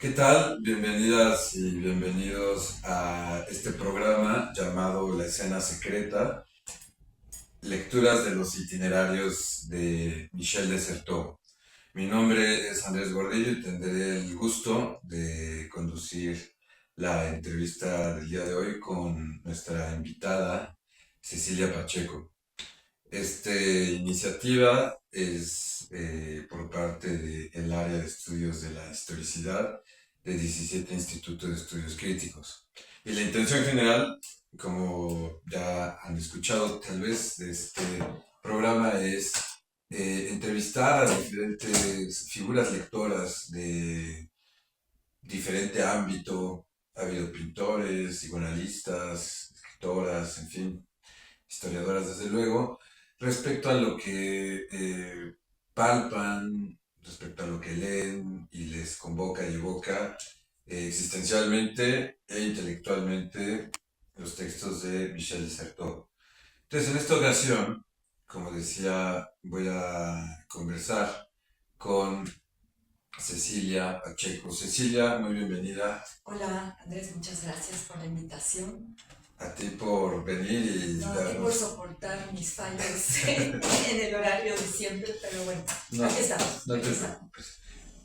¿Qué tal? Bienvenidas y bienvenidos a este programa llamado La Escena Secreta, lecturas de los itinerarios de Michel Desertot. Mi nombre es Andrés Gordillo y tendré el gusto de conducir la entrevista del día de hoy con nuestra invitada Cecilia Pacheco. Esta iniciativa es por parte del área de estudios de la historicidad de 17 Instituto de Estudios Críticos. Y la intención general, como ya han escuchado tal vez de este programa, es entrevistar a diferentes figuras lectoras de diferente ámbito. Ha habido pintores, psicoanalistas, escritoras, en fin, historiadoras desde luego, respecto a lo que palpan, respecto a lo que leen y les convoca y evoca existencialmente e intelectualmente los textos de Michel Desertot. Entonces, en esta ocasión, como decía, voy a conversar con Cecilia Pacheco. Cecilia, muy bienvenida. Hola Andrés, muchas gracias por la invitación. A ti por venir y No, a ti por darnos... soportar mis fallos en el horario de siempre, pero bueno, No, aquí estamos. no Aquí te estamos. preocupes.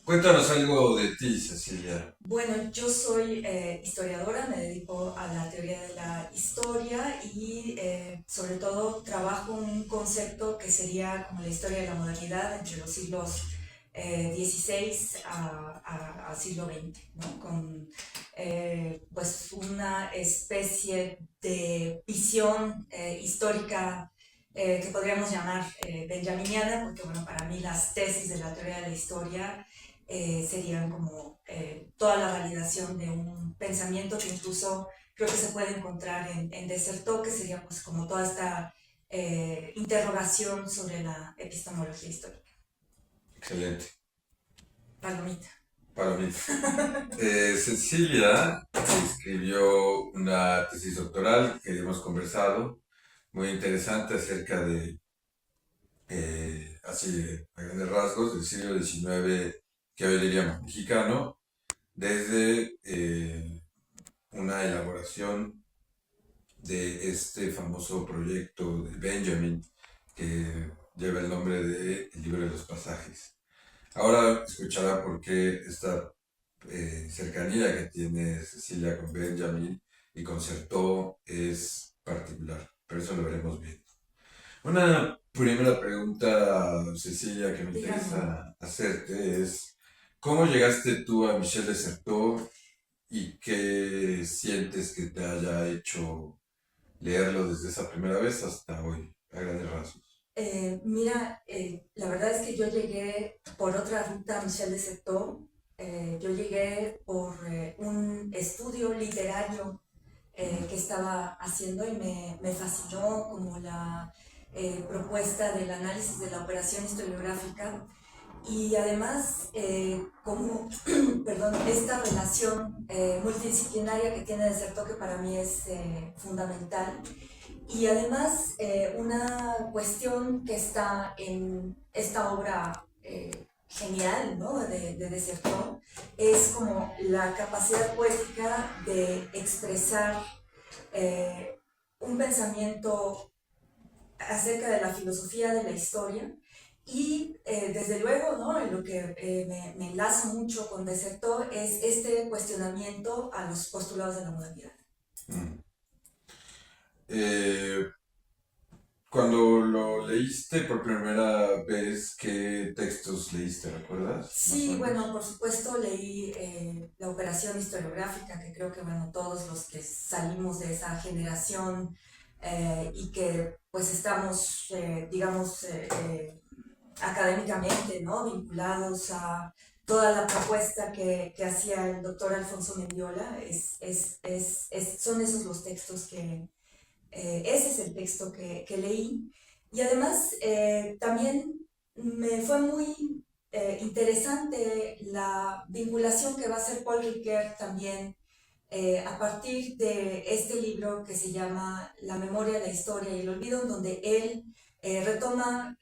Cuéntanos algo de ti, Cecilia. Bueno, yo soy historiadora, me dedico a la teoría de la historia y sobre todo trabajo un concepto que sería como la historia de la modernidad entre los siglos XVI a siglo XX, ¿no? Con pues una especie de visión histórica que podríamos llamar benjaminiana, porque bueno, para mí las tesis de la teoría de la historia serían como toda la validación de un pensamiento que incluso creo que se puede encontrar en Desertot, que sería pues como toda esta interrogación sobre la epistemología histórica. Excelente. Palomita. Para mí. Cecilia escribió una tesis doctoral que hemos conversado, muy interesante acerca de, así a grandes rasgos, del siglo XIX, que hoy diríamos mexicano, desde una elaboración de este famoso proyecto de Benjamin que lleva el nombre de El libro de los pasajes. Ahora escuchará por qué esta cercanía que tiene Cecilia con Benjamin y con Certeau es particular, pero eso lo veremos bien. Una primera pregunta, Cecilia, que me Dígame. interesa hacerte es, ¿cómo llegaste tú a Michel de Certeau y qué sientes que te haya hecho leerlo desde esa primera vez hasta hoy, a grandes rasgos? Mira, la verdad es que yo llegué por otra ruta a Michel de Certeau. Yo llegué por un estudio literario que estaba haciendo y me fascinó como la propuesta del análisis de la operación historiográfica y además como, perdón, esta relación multidisciplinaria que tiene Desertot que para mí es fundamental y además una cuestión que está en esta obra genial, ¿no? de Desertot es como la capacidad poética de expresar eh, un pensamiento acerca de la filosofía de la historia y desde luego, ¿no? Lo que me enlaza mucho con Desertot es este cuestionamiento a los postulados de la modernidad. Mm. Eh, Cuando lo leíste por primera vez, ¿qué textos leíste? ¿Recuerdas? Más o Sí, bueno, menos. por supuesto leí la operación historiográfica, que creo que, bueno, todos los que salimos de esa generación y que pues estamos, digamos, académicamente, ¿no? Vinculados a toda la propuesta que hacía el doctor Alfonso Mendiola, son esos los textos que, ese es el texto que leí. Y además también me fue muy interesante la vinculación que va a hacer Paul Ricoeur también a partir de este libro que se llama La memoria, la historia y el olvido, en donde él retoma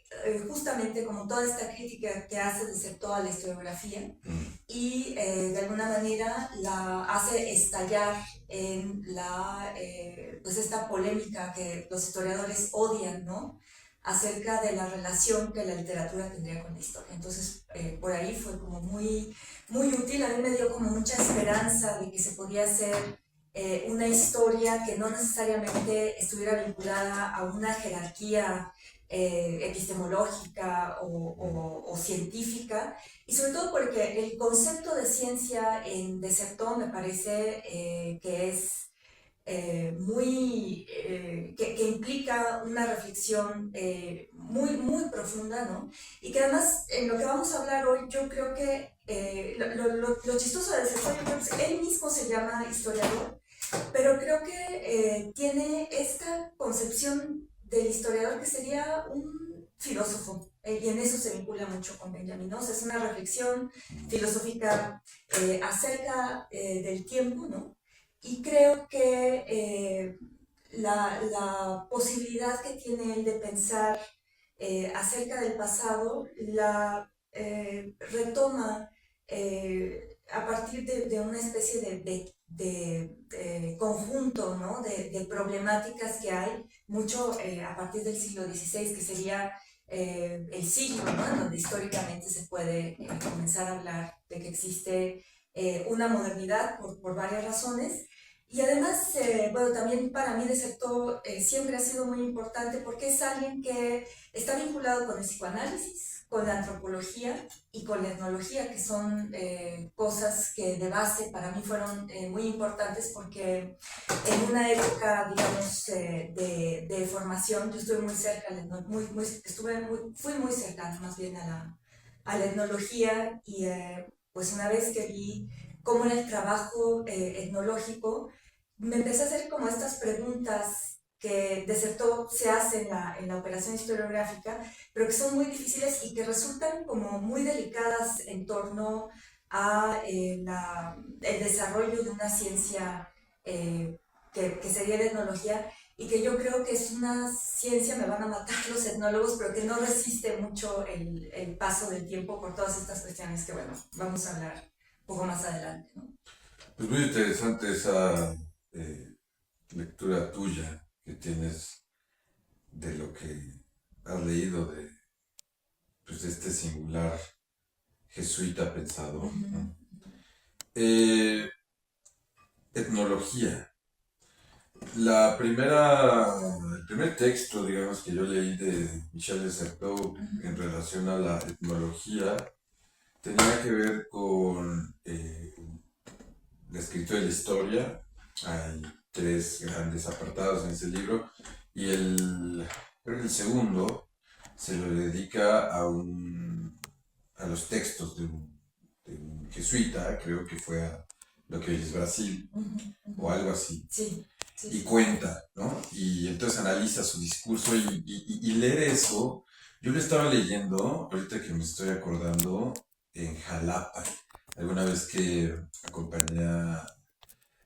justamente como toda esta crítica que hace de ser toda la historiografía Mm. y de alguna manera la hace estallar en pues esta polémica que los historiadores odian, ¿no? Acerca de la relación que la literatura tendría con la historia. Entonces, por ahí fue como muy útil. A mí me dio como mucha esperanza de que se podía hacer una historia que no necesariamente estuviera vinculada a una jerarquía epistemológica o científica, y sobre todo porque el concepto de ciencia en Desertó me parece que es que implica una reflexión muy profunda, ¿no? Y que además, en lo que vamos a hablar hoy, yo creo que lo chistoso de Desertó, yo creo que él mismo se llama historiador, pero creo que tiene esta concepción del historiador que sería un filósofo, y en eso se vincula mucho con Benjamin, ¿no? O sea, es una reflexión filosófica acerca del tiempo, ¿no? Y creo que la posibilidad que tiene él de pensar acerca del pasado la retoma a partir de una especie de conjunto, ¿no? de problemáticas que hay, mucho a partir del siglo XVI, que sería el siglo, ¿no? En donde históricamente se puede comenzar a hablar de que existe una modernidad por varias razones. Y además, bueno, también para mí Desertó siempre ha sido muy importante porque es alguien que está vinculado con el psicoanálisis, con la antropología y con la etnología, que son cosas que de base para mí fueron muy importantes porque en una época, digamos, de formación, yo estuve muy cerca, fui muy cercana más bien a la etnología, y pues una vez que vi cómo era el trabajo etnológico, me empecé a hacer como estas preguntas que Desertó se hace en la operación historiográfica, pero que son muy difíciles y que resultan como muy delicadas en torno a el desarrollo de una ciencia que sería la etnología, y que yo creo que es una ciencia, me van a matar los etnólogos, pero que no resiste mucho el paso del tiempo por todas estas cuestiones que, bueno, vamos a hablar un poco más adelante, ¿no? Pues muy interesante esa eh, lectura tuya que tienes de lo que has leído de, pues, de este singular jesuita pensador, ¿no? Eh, Etnología. El primer texto, digamos, que yo leí de Michel de Certeau en relación a la etnología tenía que ver con la escritura de la historia. Hay tres grandes apartados en ese libro y creo que el segundo se lo dedica a los textos de un jesuita, creo que fue a lo que hoy es Brasil o algo así. Sí, sí, Y sí. cuenta, ¿no? Y entonces analiza su discurso y leer eso. Yo lo estaba leyendo, ahorita que me estoy acordando, en Jalapa. Alguna vez que acompañé a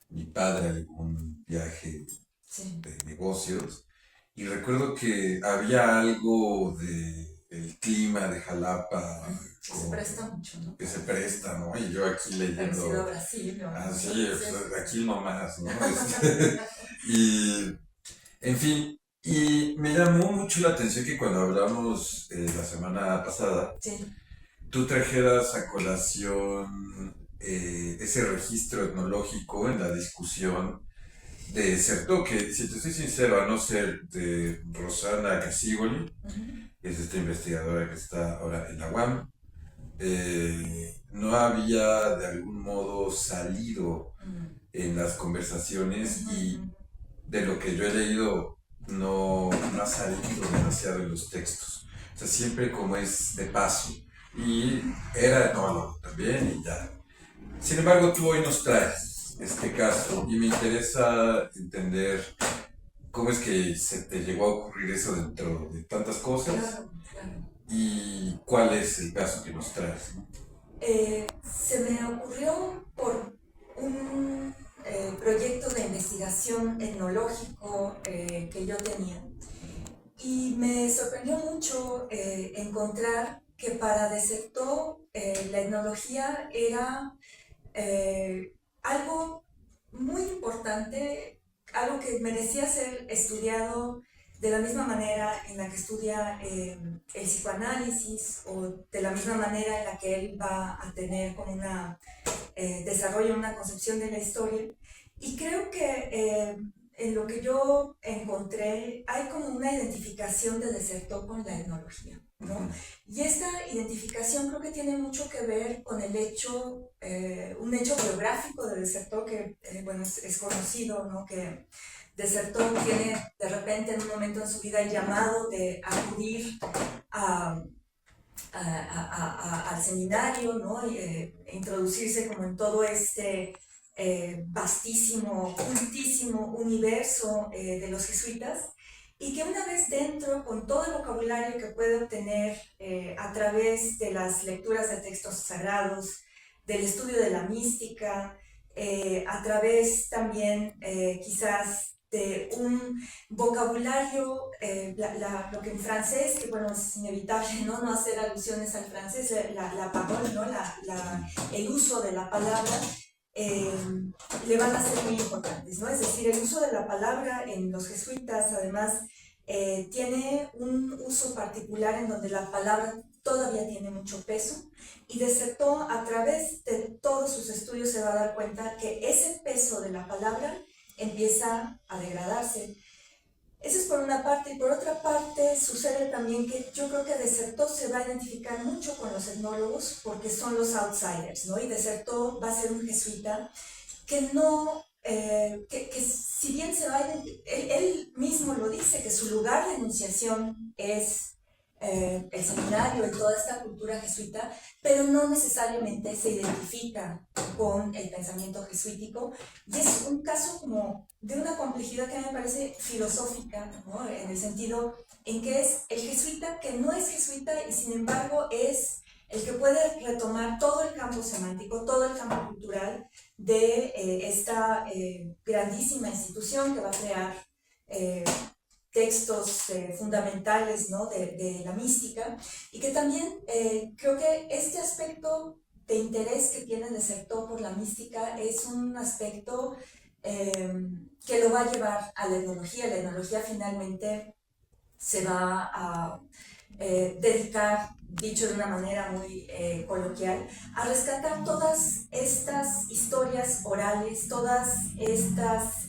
mi padre a algún viaje Sí. de negocios y recuerdo que había algo de el clima de Jalapa Que se presta mucho, ¿no? que se presta, ¿no? Y yo aquí Parecido a leyendo, Brasil, ¿no? ah, sí, Sí, pues, sí. aquí nomás, ¿no? Y, en fin, y me llamó mucho la atención que cuando hablamos la semana pasada, Sí. tú trajeras a colación ese registro etnológico en la discusión de Certeau, que si te soy sincero, a no ser de Rosana Casigoli, que es esta investigadora que está ahora en la UAM, no había de algún modo salido en las conversaciones y de lo que yo he leído no ha salido demasiado en los textos. O sea, siempre como es de paso. Y era etnólogo también y ya. Sin embargo, tú hoy nos traes este caso y me interesa entender cómo es que se te llegó a ocurrir eso dentro de tantas cosas Claro, claro. y cuál es el caso que nos traes, ¿no? Se me ocurrió por un proyecto de investigación etnológico que yo tenía, y me sorprendió mucho encontrar que para Desertó la etnología era algo muy importante, algo que merecía ser estudiado de la misma manera en la que estudia el psicoanálisis o de la misma manera en la que él va a tener como una desarrollo, una concepción de la historia. Y creo que en lo que yo encontré hay como una identificación de Desertó con la etnología, ¿no? Y esta identificación creo que tiene mucho que ver con el hecho, un hecho biográfico de Desertó que, bueno, es conocido, ¿no? Que Desertó tiene de repente en un momento en su vida el llamado de acudir a, al seminario, ¿no? Introducirse como en todo este vastísimo, cultísimo universo de los jesuitas, y que una vez dentro, con todo el vocabulario que puede obtener a través de las lecturas de textos sagrados, del estudio de la mística, a través también quizás de un vocabulario, lo que en francés, que bueno, es inevitable, no hacer alusiones al francés, la parole, ¿no? El uso de la palabra, le van a ser muy importantes, ¿no? Es decir, el uso de la palabra en los jesuitas, además, tiene un uso particular en donde la palabra todavía tiene mucho peso, y Desertó a través de todos sus estudios se va a dar cuenta que ese peso de la palabra empieza a degradarse. Eso es por una parte, y por otra parte sucede también que yo creo que Desertó se va a identificar mucho con los etnólogos porque son los outsiders, ¿no? Y Desertó va a ser un jesuita que no, que si bien se va a él mismo lo dice, que su lugar de enunciación es el seminario y toda esta cultura jesuita, pero no necesariamente se identifica con el pensamiento jesuítico, y es un caso como de una complejidad que a mí me parece filosófica, ¿no? En el sentido en que es el jesuita que no es jesuita y sin embargo es el que puede retomar todo el campo semántico, todo el campo cultural de esta grandísima institución que va a crear textos fundamentales, ¿no? de la mística, y que también creo que este aspecto de interés que tiene Desertó por la mística es un aspecto que lo va a llevar a la etnología. La etnología finalmente se va a dedicar, dicho de una manera muy coloquial, a rescatar todas estas historias orales, todas estas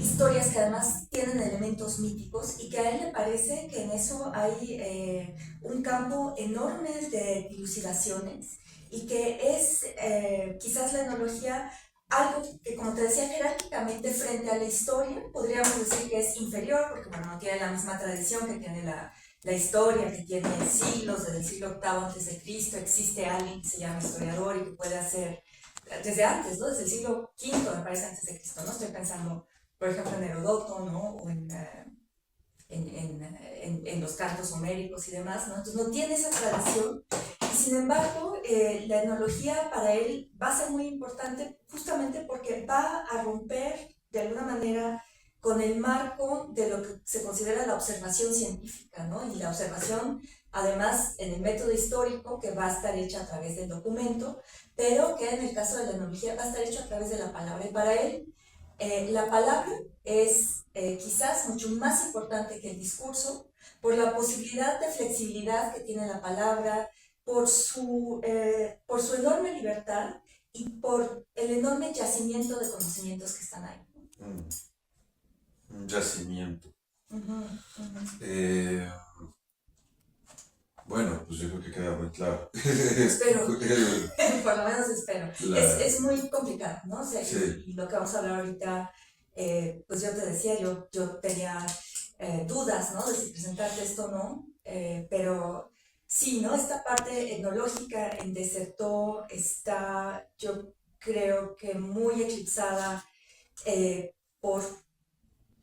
historias que además tienen elementos míticos, y que a él le parece que en eso hay un campo enorme de dilucidaciones, y que es quizás la etnología algo que, como te decía, jerárquicamente frente a la historia podríamos decir que es inferior, porque bueno, no tiene la misma tradición que tiene la historia, que tiene siglos, desde el siglo VIII antes de Cristo existe alguien que se llama historiador y que puede hacer desde antes, ¿no? Desde el siglo V, me parece, antes de Cristo, ¿no? Estoy pensando, por ejemplo, en Herodoto, ¿no? O en los cantos homéricos y demás, ¿no? Entonces no tiene esa tradición, y sin embargo la etnología para él va a ser muy importante justamente porque va a romper de alguna manera con el marco de lo que se considera la observación científica, ¿no? Y la observación, además, en el método histórico, que va a estar hecha a través del documento, pero que en el caso de la etnología va a estar hecho a través de la palabra. Y para él, la palabra es quizás mucho más importante que el discurso, por la posibilidad de flexibilidad que tiene la palabra, por su enorme libertad y por el enorme yacimiento de conocimientos que están ahí. Un yacimiento. Uh-huh. Bueno, pues yo creo que queda muy claro. Espero, por lo menos espero. Es muy complicado, ¿no? O sea, sí. y lo que vamos a hablar ahorita, pues yo te decía, yo tenía dudas, ¿no? De si presentarte esto o no, pero sí, ¿no? Esta parte etnológica en Desertó está, yo creo que muy eclipsada por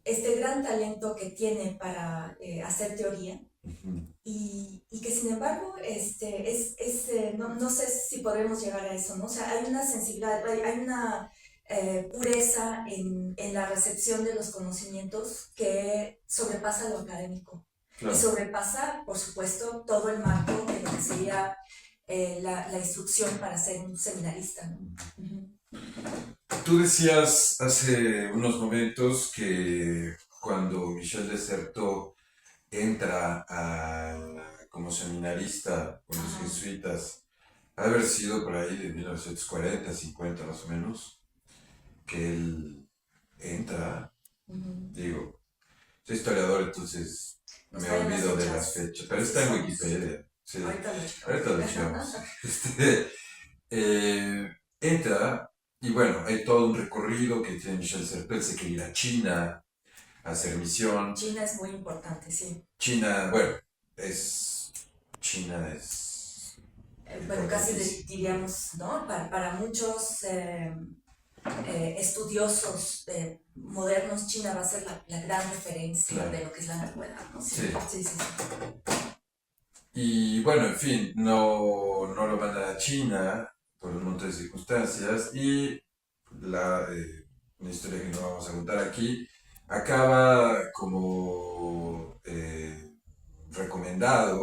este gran talento que tiene para hacer teoría. Uh-huh. Y que sin embargo no sé si podremos llegar a eso, ¿no? O sea, hay una sensibilidad, hay una pureza en la recepción de los conocimientos que sobrepasa lo académico. y sobrepasa, por supuesto, todo el marco de lo que sería la instrucción para ser un seminarista, ¿no? Tú decías hace unos momentos que cuando Michel Desserteau entra como seminarista con los jesuitas, ha de haber sido por ahí de 1940, 50 más o menos, que él entra, digo, soy historiador, entonces me olvido de las fechas, pero está en Wikipedia. Sí. Ahorita lo echamos. Entra, y bueno, hay todo un recorrido que tiene Michel Desserteau, se quiere ir a China a hacer misión. China es muy importante, sí. China, bueno, China es... bueno, casi diríamos, ¿no? Para muchos estudiosos modernos, China va a ser la gran referencia de lo que es la antigüedad, ¿no? Sí. Y bueno, en fin, no lo mandan a China por un montón de circunstancias y una historia que no vamos a contar aquí acaba como recomendado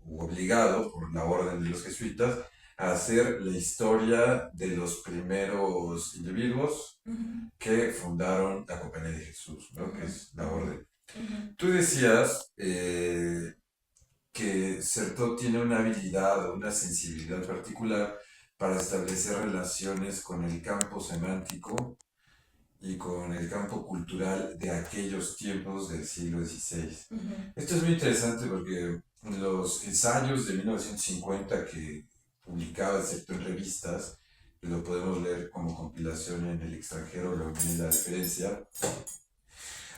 u obligado por la orden de los jesuitas a hacer la historia de los primeros individuos que fundaron la Compañía de Jesús, ¿no? Que es la orden. Tú decías que Certeau tiene una habilidad o una sensibilidad particular para establecer relaciones con el campo semántico y con el campo cultural de aquellos tiempos del siglo XVI. Esto es muy interesante porque los ensayos de 1950 que publicaba Certeau en revistas, y lo podemos leer como compilación en el extranjero, lo que viene la diferencia,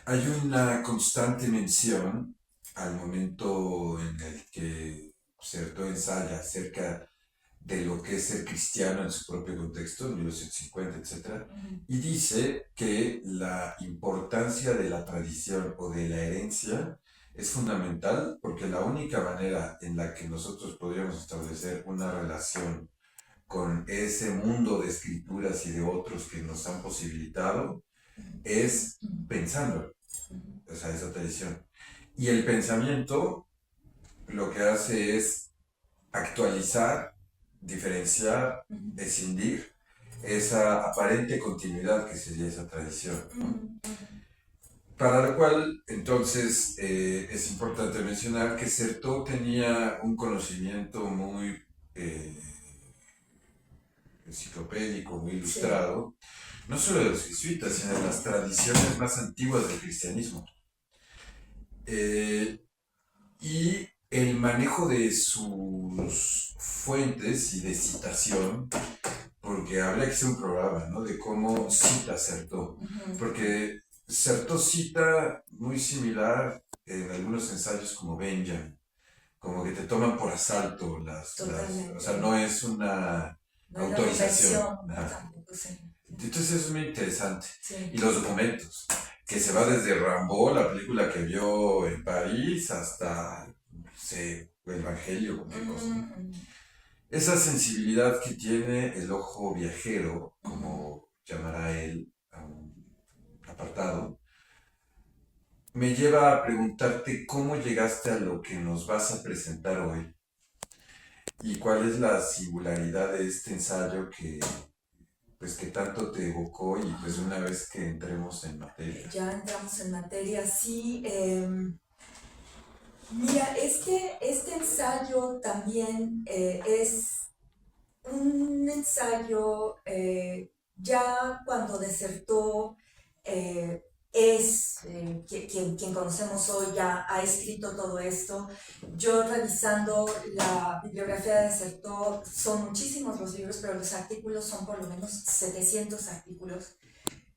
hay una constante mención al momento en el que Certeau ensaya acerca de lo que es ser cristiano en su propio contexto, en 1950, etc. Y dice que la importancia de la tradición o de la herencia es fundamental porque la única manera en la que nosotros podríamos establecer una relación con ese mundo de escrituras y de otros que nos han posibilitado es pensando, o sea, esa tradición. Y el pensamiento lo que hace es actualizar, diferenciar, escindir esa aparente continuidad que sería esa tradición, ¿no? Para lo cual, entonces, es importante mencionar que Certeau tenía un conocimiento muy enciclopédico, muy ilustrado, no solo de los jesuitas, sino de las tradiciones más antiguas del cristianismo. Y el manejo de sus fuentes y de citación, porque habría que hacer un programa, ¿no? De cómo cita Certeau, porque Certeau cita muy similar en algunos ensayos como Benjamin, como que te toman por asalto o sea, no es una autorización. Entonces eso es muy interesante. Y los documentos, que se va desde Rimbaud, la película que vio en París, hasta el Evangelio, cualquier cosa. Esa sensibilidad que tiene el ojo viajero, como llamará él a un apartado, me lleva a preguntarte cómo llegaste a lo que nos vas a presentar hoy y cuál es la singularidad de este ensayo que tanto te evocó y pues una vez que entremos en materia. Ya entramos en materia, sí. Mira, este ensayo también es un ensayo ya cuando Desserteau quien conocemos hoy, ya ha escrito todo esto. Yo revisando la bibliografía de Desserteau, son muchísimos los libros, pero los artículos son por lo menos 700 artículos.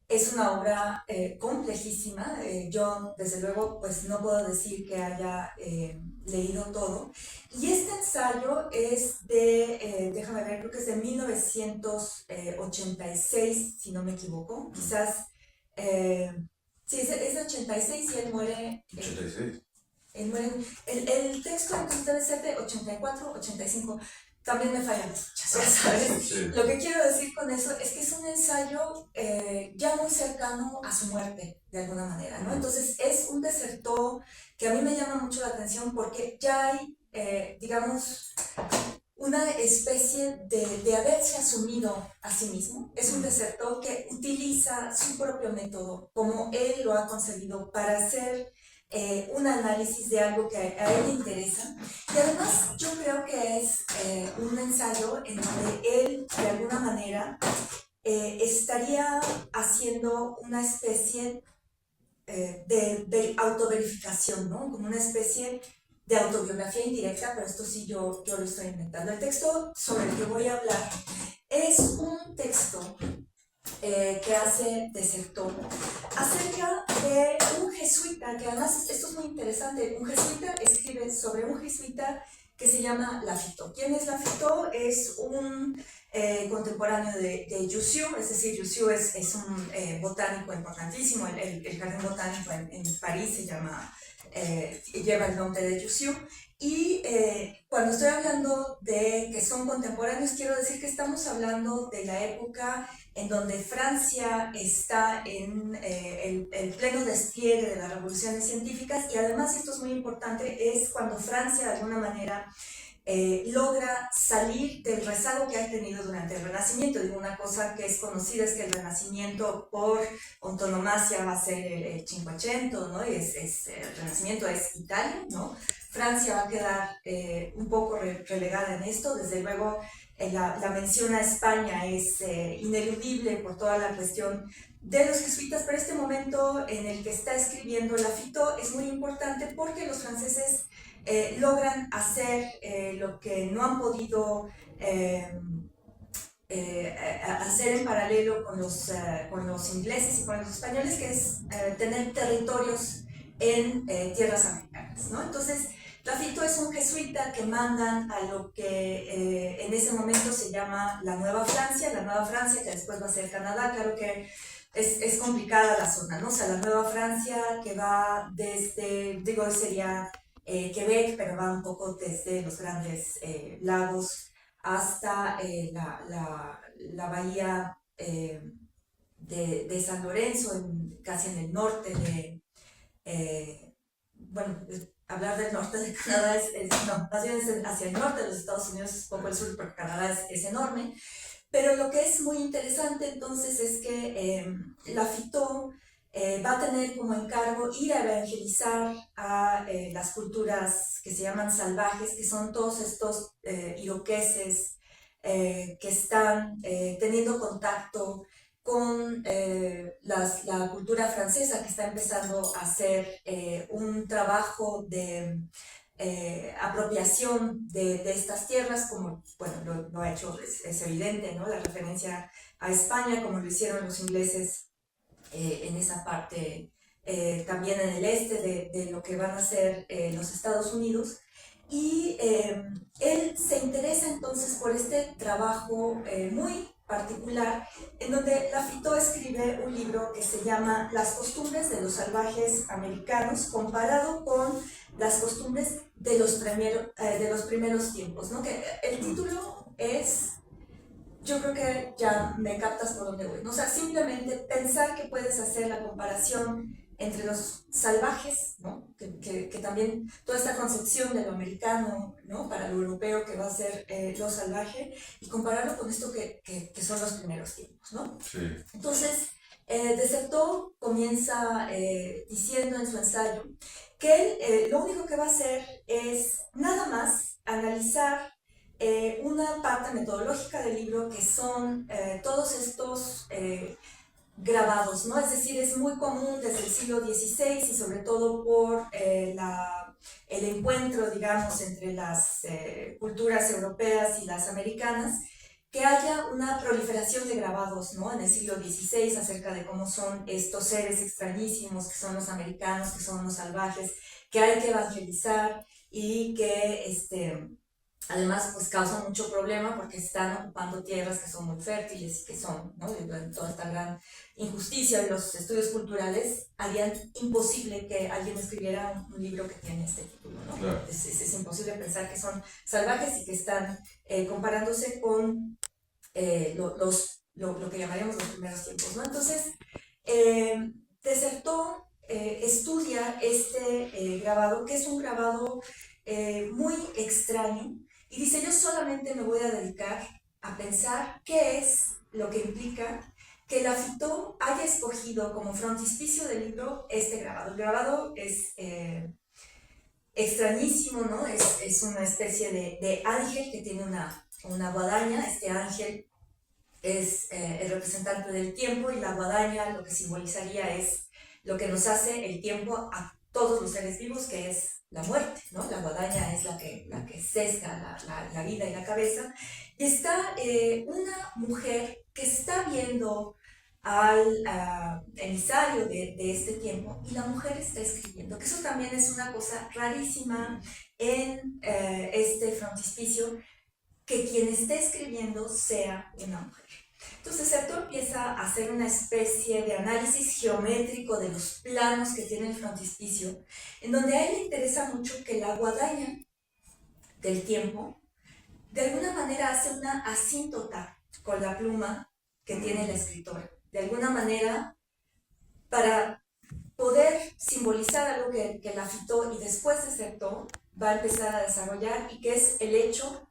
Es una obra complejísima. Yo, desde luego, pues no puedo decir que haya leído todo. Y este ensayo es déjame ver, creo que es de 1986, si no me equivoco. Quizás, sí, es de 86 y él muere... 86. Él muere, el texto entonces debe ser de 84, 85. también me fallan las fechas, ya sabes. Sí. Lo que quiero decir con eso es que es un ensayo ya muy cercano a su muerte, de alguna manera, ¿no? Entonces es un desertor que a mí me llama mucho la atención porque ya hay, digamos, una especie de haberse asumido a sí mismo. Es un desertor que utiliza su propio método, como él lo ha concebido, para hacer un análisis de algo que a él le interesa. Y además yo creo que es un ensayo en donde él, de alguna manera, estaría haciendo una especie de autoverificación, ¿no? Como una especie de autobiografía indirecta, pero esto sí yo lo estoy inventando. El texto sobre el que voy a hablar es un texto que hace Desertó acerca de un jesuita, que además esto es muy interesante. Un jesuita escribe sobre un jesuita que se llama Lafitau. ¿Quién es Lafitau? Es un contemporáneo de Jussieu, es decir, Jussieu es un botánico importantísimo. El jardín botánico en París se llama, lleva el nombre de Jussieu. Y cuando estoy hablando de que son contemporáneos, quiero decir que estamos hablando de la época en donde Francia está en el pleno despliegue de las revoluciones científicas, y además, esto es muy importante, es cuando Francia de alguna manera logra salir del rezago que ha tenido durante el Renacimiento. Digo, una cosa que es conocida es que el Renacimiento por antonomasia va a ser el Cinquecento, ¿no? Y el Renacimiento es Italia, ¿no? Francia va a quedar un poco relegada en esto. Desde luego la mención a España es ineludible por toda la cuestión de los jesuitas, pero este momento en el que está escribiendo Lafitau es muy importante porque los franceses logran hacer lo que no han podido hacer en paralelo con los ingleses y con los españoles, que es tener territorios en tierras americanas, ¿no? Entonces, Lafitau es un jesuita que mandan a lo que en ese momento se llama la Nueva Francia, que después va a ser Canadá. Claro que es complicada la zona, ¿no? O sea, la Nueva Francia que va desde, digo, sería Quebec, pero va un poco desde los grandes lagos hasta la bahía de San Lorenzo, casi en el norte de, bueno, hablar del norte de Canadá no, más bien es hacia el norte de los Estados Unidos, es un poco el sur, porque Canadá es enorme. Pero lo que es muy interesante entonces es que Lafitau va a tener como encargo ir a evangelizar a las culturas que se llaman salvajes, que son todos estos iroqueses que están teniendo contacto con la cultura francesa, que está empezando a hacer un trabajo de apropiación de estas tierras, como bueno, lo ha hecho, es evidente, ¿no? La referencia a España, como lo hicieron los ingleses en esa parte, también en el este de lo que van a ser los Estados Unidos. Y él se interesa entonces por este trabajo muy particular, en donde Lafitau escribe un libro que se llama Las costumbres de los salvajes americanos, comparado con las costumbres de los primeros tiempos, ¿no? Que el título es, yo creo que ya me captas por dónde voy, ¿no? O sea, simplemente pensar que puedes hacer la comparación entre los salvajes, ¿no? Que también toda esta concepción de lo americano, ¿no? Para lo europeo, que va a ser lo salvaje, y compararlo con esto que son los primeros tiempos, ¿no? Sí. Entonces, Desertó comienza diciendo en su ensayo que él lo único que va a hacer es nada más analizar una parte metodológica del libro, que son todos estos grabados, ¿no? Es decir, es muy común desde el siglo XVI, y sobre todo por el encuentro, digamos, entre las culturas europeas y las americanas, que haya una proliferación de grabados, ¿no? En el siglo XVI, acerca de cómo son estos seres extrañísimos, que son los americanos, que son los salvajes, que hay que evangelizar, y que además pues causan mucho problema porque están ocupando tierras que son muy fértiles y que son, ¿no? Toda esta gran injusticia de los estudios culturales harían imposible que alguien escribiera un libro que tiene este título, ¿no? Claro. Es imposible pensar que son salvajes y que están comparándose con lo que llamaríamos los primeros tiempos, ¿no? Entonces, Desertó estudia este grabado, que es un grabado muy extraño, y dice, yo solamente me voy a dedicar a pensar qué es lo que implica que Lafitau haya escogido como frontispicio del libro este grabado. El grabado es extrañísimo, ¿no? Es una especie de ángel que tiene una guadaña. Este ángel es el representante del tiempo, y la guadaña lo que simbolizaría es lo que nos hace el tiempo a todos los seres vivos, que es la muerte, ¿no? La guadaña es la que sesga la vida y la cabeza. Y está una mujer que está viendo al emisario de este tiempo, y la mujer está escribiendo, que eso también es una cosa rarísima en este frontispicio, que quien esté escribiendo sea una mujer. Entonces Serto empieza a hacer una especie de análisis geométrico de los planos que tiene el frontispicio, en donde a él le interesa mucho que la guadaña del tiempo de alguna manera hace una asíntota con la pluma que tiene la escritora. De alguna manera, para poder simbolizar algo que Lafitau y después de Serto va a empezar a desarrollar, y que es el hecho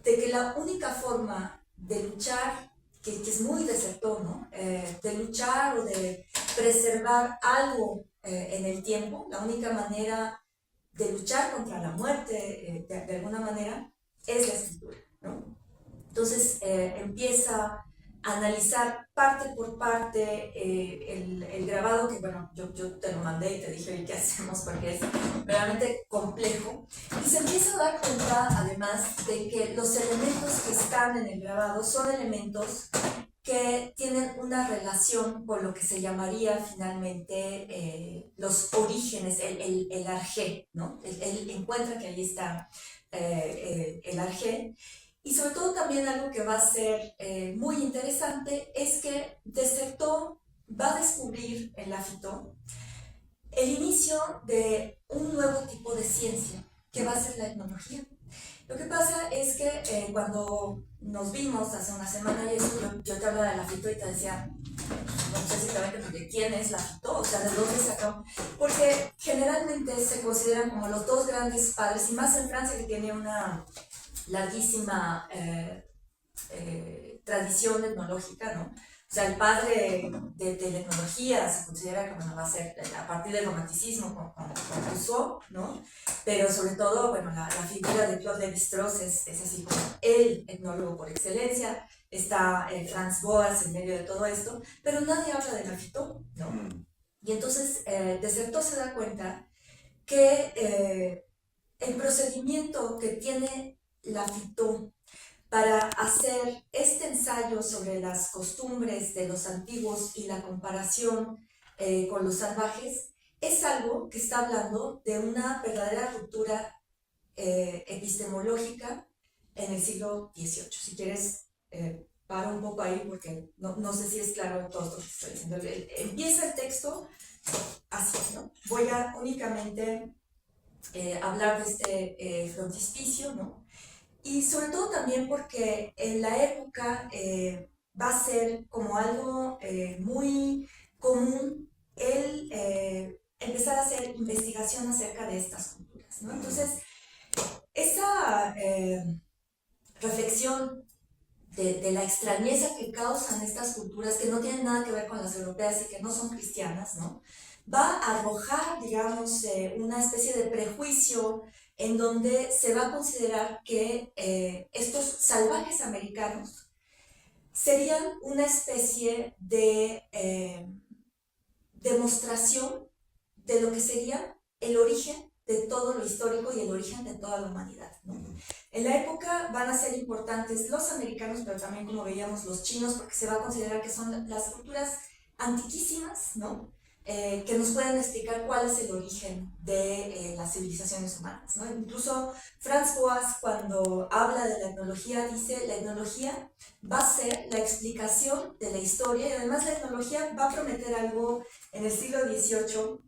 de que la única forma de luchar, que es muy de Serto, ¿no? De luchar o de preservar algo en el tiempo, la única manera de luchar contra la muerte, de alguna manera, es la escritura, ¿no? Entonces empieza a analizar parte por parte el grabado, que bueno, yo te lo mandé y te dije, ¿qué hacemos? Porque es realmente complejo. Y se empieza a dar cuenta, además, de que los elementos que están en el grabado son elementos que tienen una relación con lo que se llamaría finalmente los orígenes, el arjé, ¿no? Él encuentra que ahí está el arjé. Y sobre todo también algo que va a ser muy interesante es que Desertó va a descubrir en Lafitau el inicio de un nuevo tipo de ciencia, que va a ser la etnología. Lo que pasa es que cuando nos vimos hace una semana y eso, yo te hablaba de Lafitau y te decía, no sé exactamente porque quién es Lafitau, o sea, de dónde sacó, porque generalmente se consideran como los dos grandes padres, y más en Francia, que tiene una larguísima tradición etnológica, ¿no? O sea, el padre de la etnología se considera que bueno, va a ser a partir del romanticismo con Rousseau, ¿no? Pero sobre todo, bueno, la figura de Claude Lévi-Strauss es así como el etnólogo por excelencia. Está Franz Boas en medio de todo esto, pero nadie habla de Lafitau, ¿no? Y entonces Desertó se da cuenta que el procedimiento que tiene Lafitau para hacer este ensayo sobre las costumbres de los antiguos y la comparación con los salvajes es algo que está hablando de una verdadera ruptura epistemológica en el siglo XVIII. Si quieres, para un poco ahí porque no sé si es claro todo esto que estoy diciendo. Empieza el texto así, ¿no? Voy a únicamente hablar de este frontispicio, ¿no? Y sobre todo también porque en la época va a ser como algo muy común el empezar a hacer investigación acerca de estas culturas, ¿no? Entonces, esa reflexión de la extrañeza que causan estas culturas, que no tienen nada que ver con las europeas y que no son cristianas, ¿no? Va a arrojar, digamos, una especie de prejuicio en donde se va a considerar que estos salvajes americanos serían una especie de demostración de lo que sería el origen de todo lo histórico y el origen de toda la humanidad, ¿no? En la época van a ser importantes los americanos, pero también, como veíamos, los chinos, porque se va a considerar que son las culturas antiquísimas, ¿no? que nos pueden explicar cuál es el origen de las civilizaciones humanas, ¿no? Incluso Franz Boas, cuando habla de la etnología, dice la etnología va a ser la explicación de la historia y además la etnología va a prometer algo en el siglo XVIII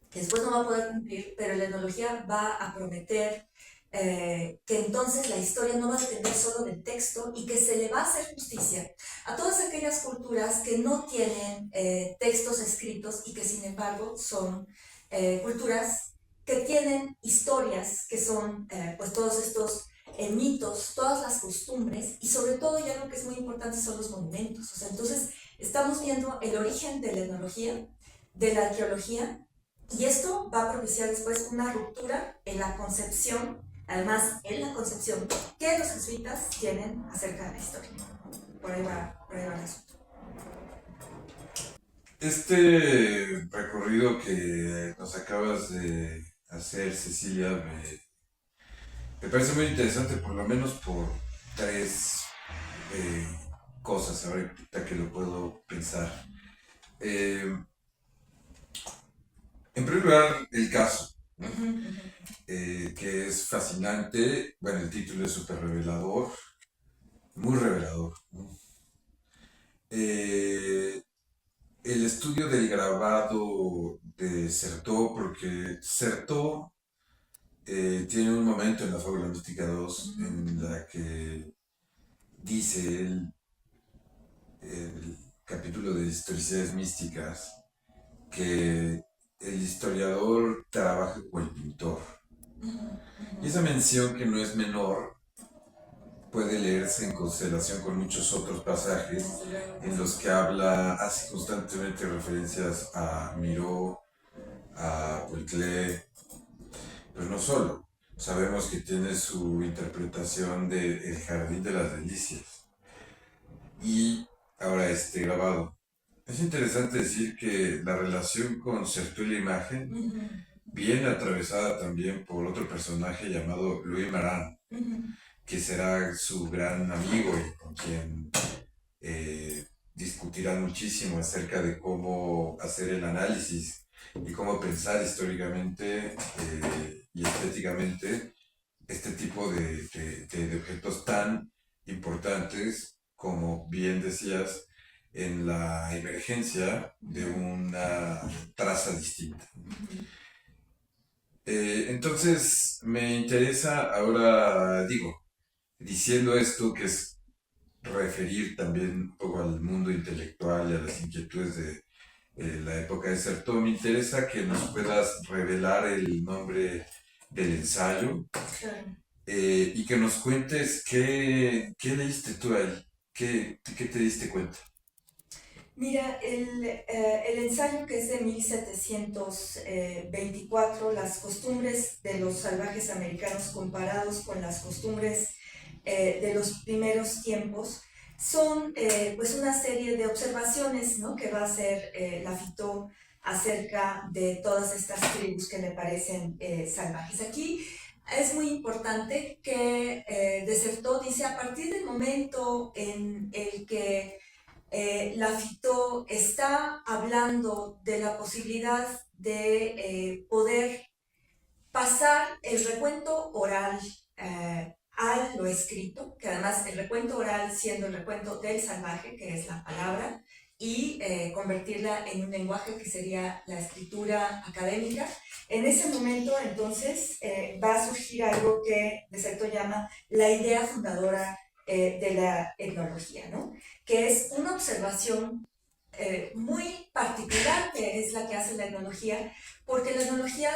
que después no va a poder cumplir, pero la etnología va a prometer que entonces la historia no va a depender solo del texto y que se le va a hacer justicia a todas aquellas culturas que no tienen textos escritos y que sin embargo son culturas que tienen historias, que son pues todos estos mitos, todas las costumbres y sobre todo, y algo que es muy importante, son los monumentos. O sea, entonces estamos viendo el origen de la etnología, de la arqueología, y esto va a propiciar después una ruptura en la concepción, además en la concepción que los jesuitas tienen acerca de la historia. Por ahí va el asunto. Este recorrido que nos acabas de hacer, Cecilia, me parece muy interesante, por lo menos por tres eh, cosas, ahorita que lo puedo pensar. Eh, en primer lugar, el caso, ¿no? Uh-huh, uh-huh. Que es fascinante. Bueno, el título es súper revelador, muy revelador, ¿no? Eh, el estudio del grabado de Certeau, porque Certeau tiene un momento en la Fábula Mística 2 en la que dice el capítulo de historicidades místicas que el historiador trabaja con el pintor. Y esa mención, que no es menor, puede leerse en constelación con muchos otros pasajes en los que hace constantemente referencias a Miró, a Poincare, pero no solo. Sabemos que tiene su interpretación de El Jardín de las Delicias. Y ahora este grabado. Es interesante decir que la relación con Certeau y la imagen Uh-huh, viene atravesada también por otro personaje llamado Louis Marin, uh-huh. que será su gran amigo y con quien discutirán muchísimo acerca de cómo hacer el análisis y cómo pensar históricamente y estéticamente este tipo de objetos tan importantes como bien decías en la emergencia de una traza distinta. Entonces me interesa ahora, digo, diciendo esto que es referir también un poco al mundo intelectual y a las inquietudes de la época de Certeau, me interesa que nos puedas revelar el nombre del ensayo Claro. y que nos cuentes qué leíste tú ahí, qué te diste cuenta. Mira, el ensayo que es de 1724, las costumbres de los salvajes americanos comparados con las costumbres de los primeros tiempos, son pues una serie de observaciones, ¿no?, que va a hacer Lafitau acerca de todas estas tribus que le parecen salvajes. Aquí es muy importante que Desertó dice, a partir del momento en el que Lafitau está hablando de la posibilidad de poder pasar el recuento oral a lo escrito, que además el recuento oral siendo el recuento del salvaje, que es la palabra, y convertirla en un lenguaje que sería la escritura académica. En ese momento, entonces, va a surgir algo que Desertó llama la idea fundadora de la etnología, ¿no?, que es una observación muy particular, que es la que hace la etnología, porque la etnología,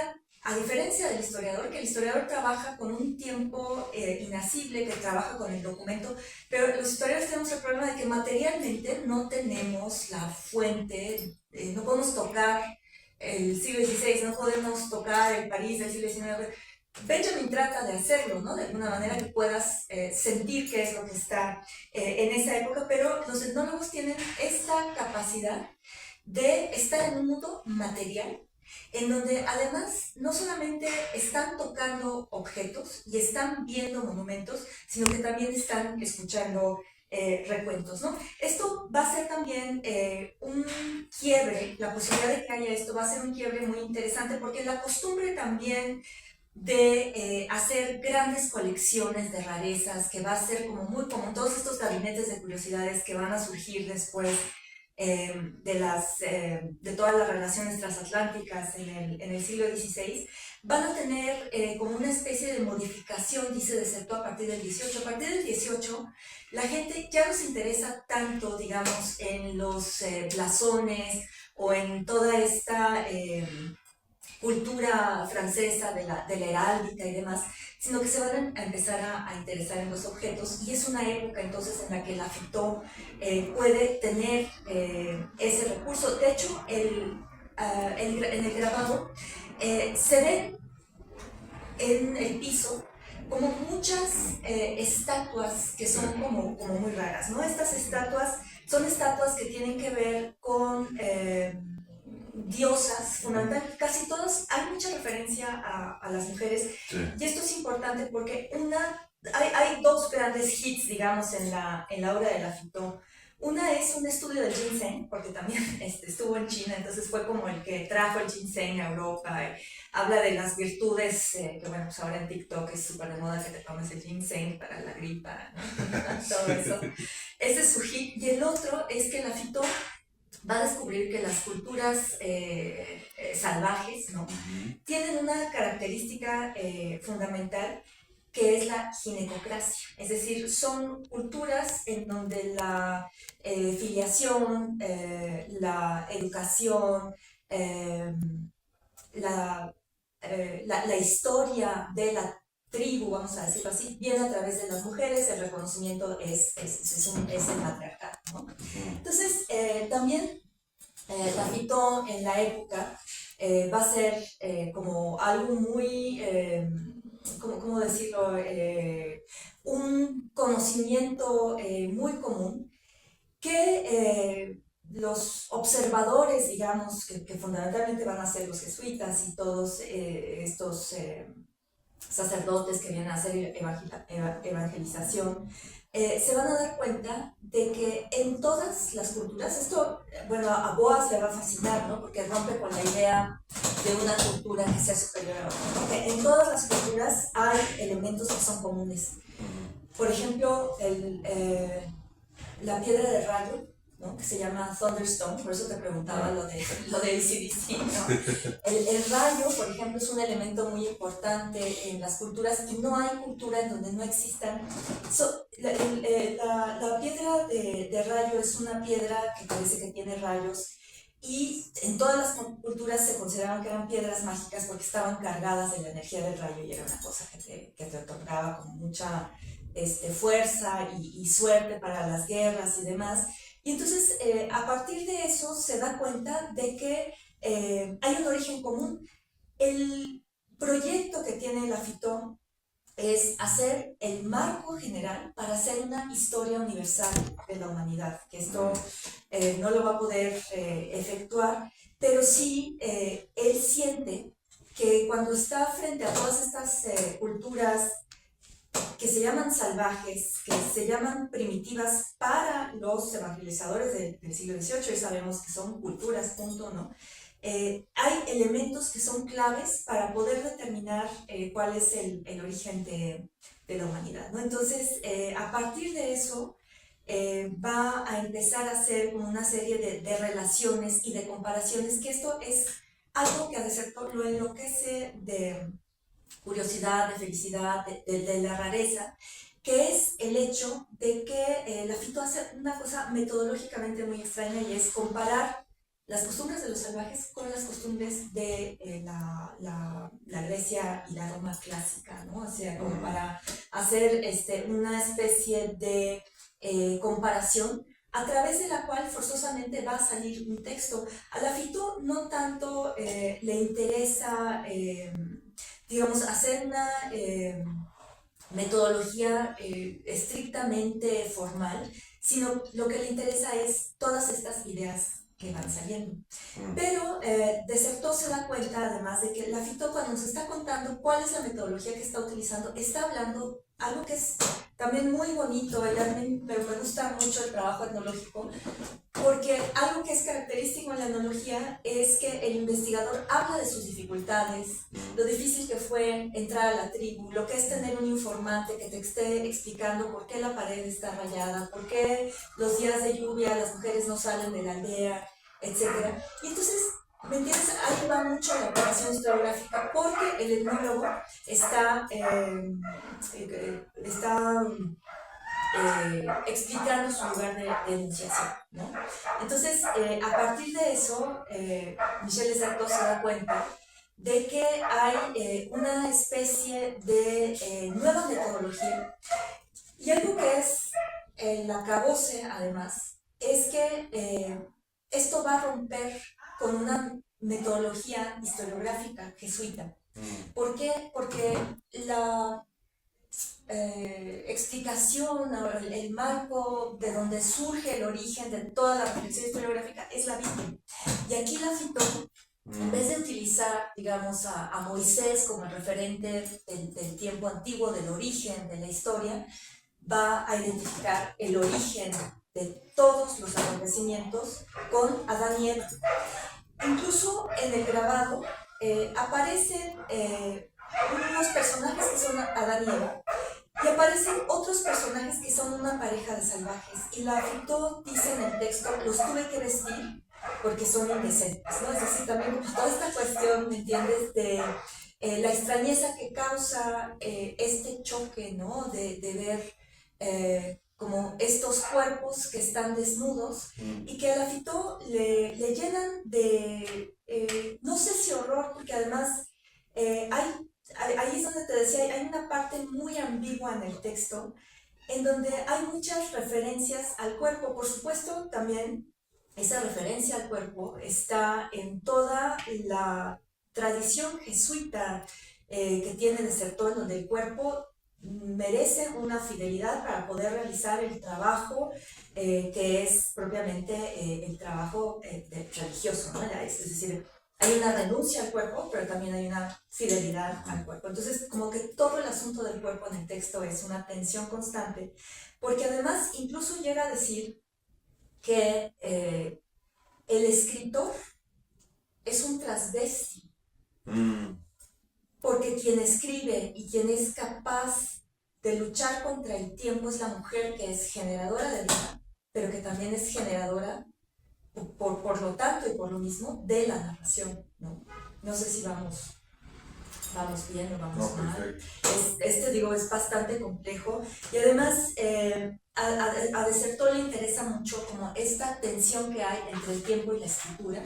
a diferencia del historiador, que el historiador trabaja con un tiempo inacible, que trabaja con el documento, pero los historiadores tenemos el problema de que materialmente no tenemos la fuente, no podemos tocar el siglo XVI, no podemos tocar el París del siglo XIX. Benjamin trata de hacerlo, ¿no?, de alguna manera que puedas sentir qué es lo que está en esa época, pero los etnólogos tienen esta capacidad de estar en un mundo material, en donde además no solamente están tocando objetos y están viendo monumentos, sino que también están escuchando recuentos, ¿no? Esto va a ser también un quiebre, la posibilidad de que haya esto va a ser un quiebre muy interesante porque la costumbre también de hacer grandes colecciones de rarezas, que va a ser como muy común, todos estos gabinetes de curiosidades que van a surgir después de todas las relaciones transatlánticas en el siglo XVI, van a tener como una especie de modificación, dice de Certeau, a partir del 18. A partir del 18, la gente ya no se interesa tanto, digamos, en los blasones o en toda esta cultura francesa de la heráldica y demás, sino que se van a empezar a interesar en los objetos, y es una época entonces en la que Lafitau puede tener ese recurso. De hecho, en el grabado se ven en el piso como muchas estatuas que son como muy raras, ¿no? Estas estatuas son estatuas que tienen que ver con diosas, fundamentalmente, casi todas, hay mucha referencia a las mujeres, sí. Y esto es importante porque hay dos grandes hits, digamos, en la obra de Lafitau. Una es un estudio del ginseng, porque también estuvo en China, entonces fue como el que trajo el ginseng a Europa. Habla de las virtudes, que bueno, pues ahora en TikTok es súper de moda que te tomes el ginseng para la gripa, ¿no? Todo eso. Ese es su hit. Y el otro es que Lafitau va a descubrir que las culturas salvajes, ¿no? Tienen una característica fundamental, que es la ginecocracia. Es decir, son culturas en donde la filiación, la educación, la historia de la tribu, vamos a decirlo así, viene a través de las mujeres, el reconocimiento es el matriarcado, ¿no? Entonces, también Lafitau en la época va a ser como algo muy, ¿cómo decirlo? Un conocimiento muy común que los observadores, digamos, que fundamentalmente van a ser los jesuitas y todos estos sacerdotes que vienen a hacer evangelización, se van a dar cuenta de que en todas las culturas, esto, bueno, a Boas le va a fascinar, ¿no? Porque rompe con la idea de una cultura que sea superior a otra, ¿no? Que en todas las culturas hay elementos que son comunes. Por ejemplo, la piedra de rayo, ¿no? Que se llama Thunderstone, por eso te preguntaba lo de AC/DC, ¿no? El rayo, por ejemplo, es un elemento muy importante en las culturas, y no hay cultura en donde no existan. La piedra de rayo es una piedra que parece que tiene rayos, y en todas las culturas se consideraban que eran piedras mágicas porque estaban cargadas de la energía del rayo, y era una cosa que te otorgaba como mucha fuerza y suerte para las guerras y demás. Y entonces, a partir de eso, se da cuenta de que hay un origen común. El proyecto que tiene Lafitau es hacer el marco general para hacer una historia universal de la humanidad, que esto no lo va a poder efectuar, pero sí él siente que cuando está frente a todas estas culturas que se llaman salvajes, que se llaman primitivas para los evangelizadores del siglo XVIII, y sabemos que son culturas, punto, ¿no? Hay elementos que son claves para poder determinar cuál es el origen de la humanidad, ¿no? Entonces, a partir de eso, va a empezar a hacer como una serie de relaciones y de comparaciones, que esto es algo que a Desertor lo enloquece de curiosidad, de felicidad, de la rareza, que es el hecho de que Lafitau hace una cosa metodológicamente muy extraña, y es comparar las costumbres de los salvajes con las costumbres de la Grecia y la Roma clásica, ¿no? O sea, como para hacer una especie de comparación a través de la cual forzosamente va a salir un texto. A Lafitau no tanto le interesa digamos, hacer una metodología estrictamente formal, sino lo que le interesa es todas estas ideas que van saliendo. Pero Desertor se da cuenta, además, de que Lafitau, cuando nos está contando cuál es la metodología que está utilizando, está hablando algo que es también muy bonito, y a mí me gusta mucho el trabajo etnológico, porque algo que es característico en la etnología es que el investigador habla de sus dificultades, lo difícil que fue entrar a la tribu, lo que es tener un informante que te esté explicando por qué la pared está rayada, por qué los días de lluvia las mujeres no salen de la aldea, etc. Y entonces, ¿me entiendes? Ahí va mucho la operación historiográfica, porque el etnólogo está explicando su lugar de enunciación, ¿no? Entonces, a partir de eso, Michel de Certeau se da cuenta de que hay una especie de nueva metodología, y algo que es el acabose, además, es que esto va a romper con una metodología historiográfica jesuita. ¿Por qué? Porque la explicación, el marco de donde surge el origen de toda la reflexión historiográfica es la Biblia. Y aquí la Fitó, en vez de utilizar, digamos, a Moisés como el referente del tiempo antiguo, del origen de la historia, va a identificar el origen de todos los acontecimientos con Adán y Eva. Incluso en el grabado aparecen unos personajes que son Adán y Eva, y aparecen otros personajes que son una pareja de salvajes. Y la Fitó dice en el texto, los tuve que vestir porque son indecentes, ¿no? Es decir, también toda esta cuestión, ¿me entiendes?, de la extrañeza que causa este choque, ¿no? De ver como estos cuerpos que están desnudos y que a la Fitó le llenan de, no sé si horror, porque además ahí es donde te decía, hay una parte muy ambigua en el texto, en donde hay muchas referencias al cuerpo. Por supuesto, también esa referencia al cuerpo está en toda la tradición jesuita que tiene de Certeau, en donde el cuerpo merece una fidelidad para poder realizar el trabajo que es propiamente el trabajo religioso, ¿no? Es decir, hay una renuncia al cuerpo, pero también hay una fidelidad al cuerpo. Entonces, como que todo el asunto del cuerpo en el texto es una tensión constante, porque además incluso llega a decir que el escritor es un transvesti, porque quien escribe y quien es capaz de luchar contra el tiempo es la mujer, que es generadora de vida, pero que también es generadora, por lo tanto y por lo mismo, de la narración, ¿no? No sé si vamos bien o vamos mal. Digo, es bastante complejo, y además a de Certeau le interesa mucho como esta tensión que hay entre el tiempo y la escritura,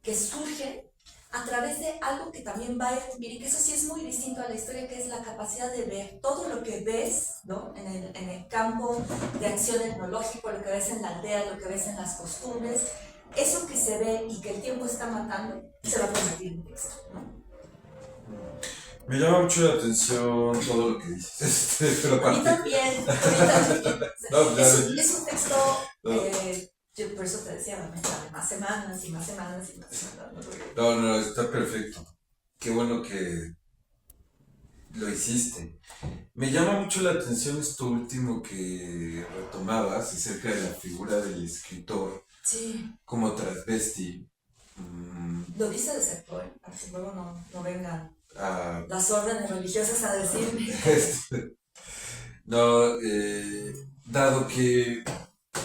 que surge a través de algo que también va a irrumpir, y que eso sí es muy distinto a la historia, que es la capacidad de ver todo lo que ves, ¿no? en el campo de acción etnológico, lo que ves en la aldea, lo que ves en las costumbres, eso que se ve y que el tiempo está matando, se va a convertir en texto, ¿no? Me llama mucho la atención todo lo que dices. Pero a mí también. No, es un texto, yo por eso te decía, más semanas y más semanas y más semanas. No, está perfecto. Qué bueno que lo hiciste. Me llama mucho la atención esto último que retomabas acerca de la figura del escritor, sí, como transvesti. Lo dice de Certeau, para que luego no vengan las órdenes religiosas a decirme. No, dado que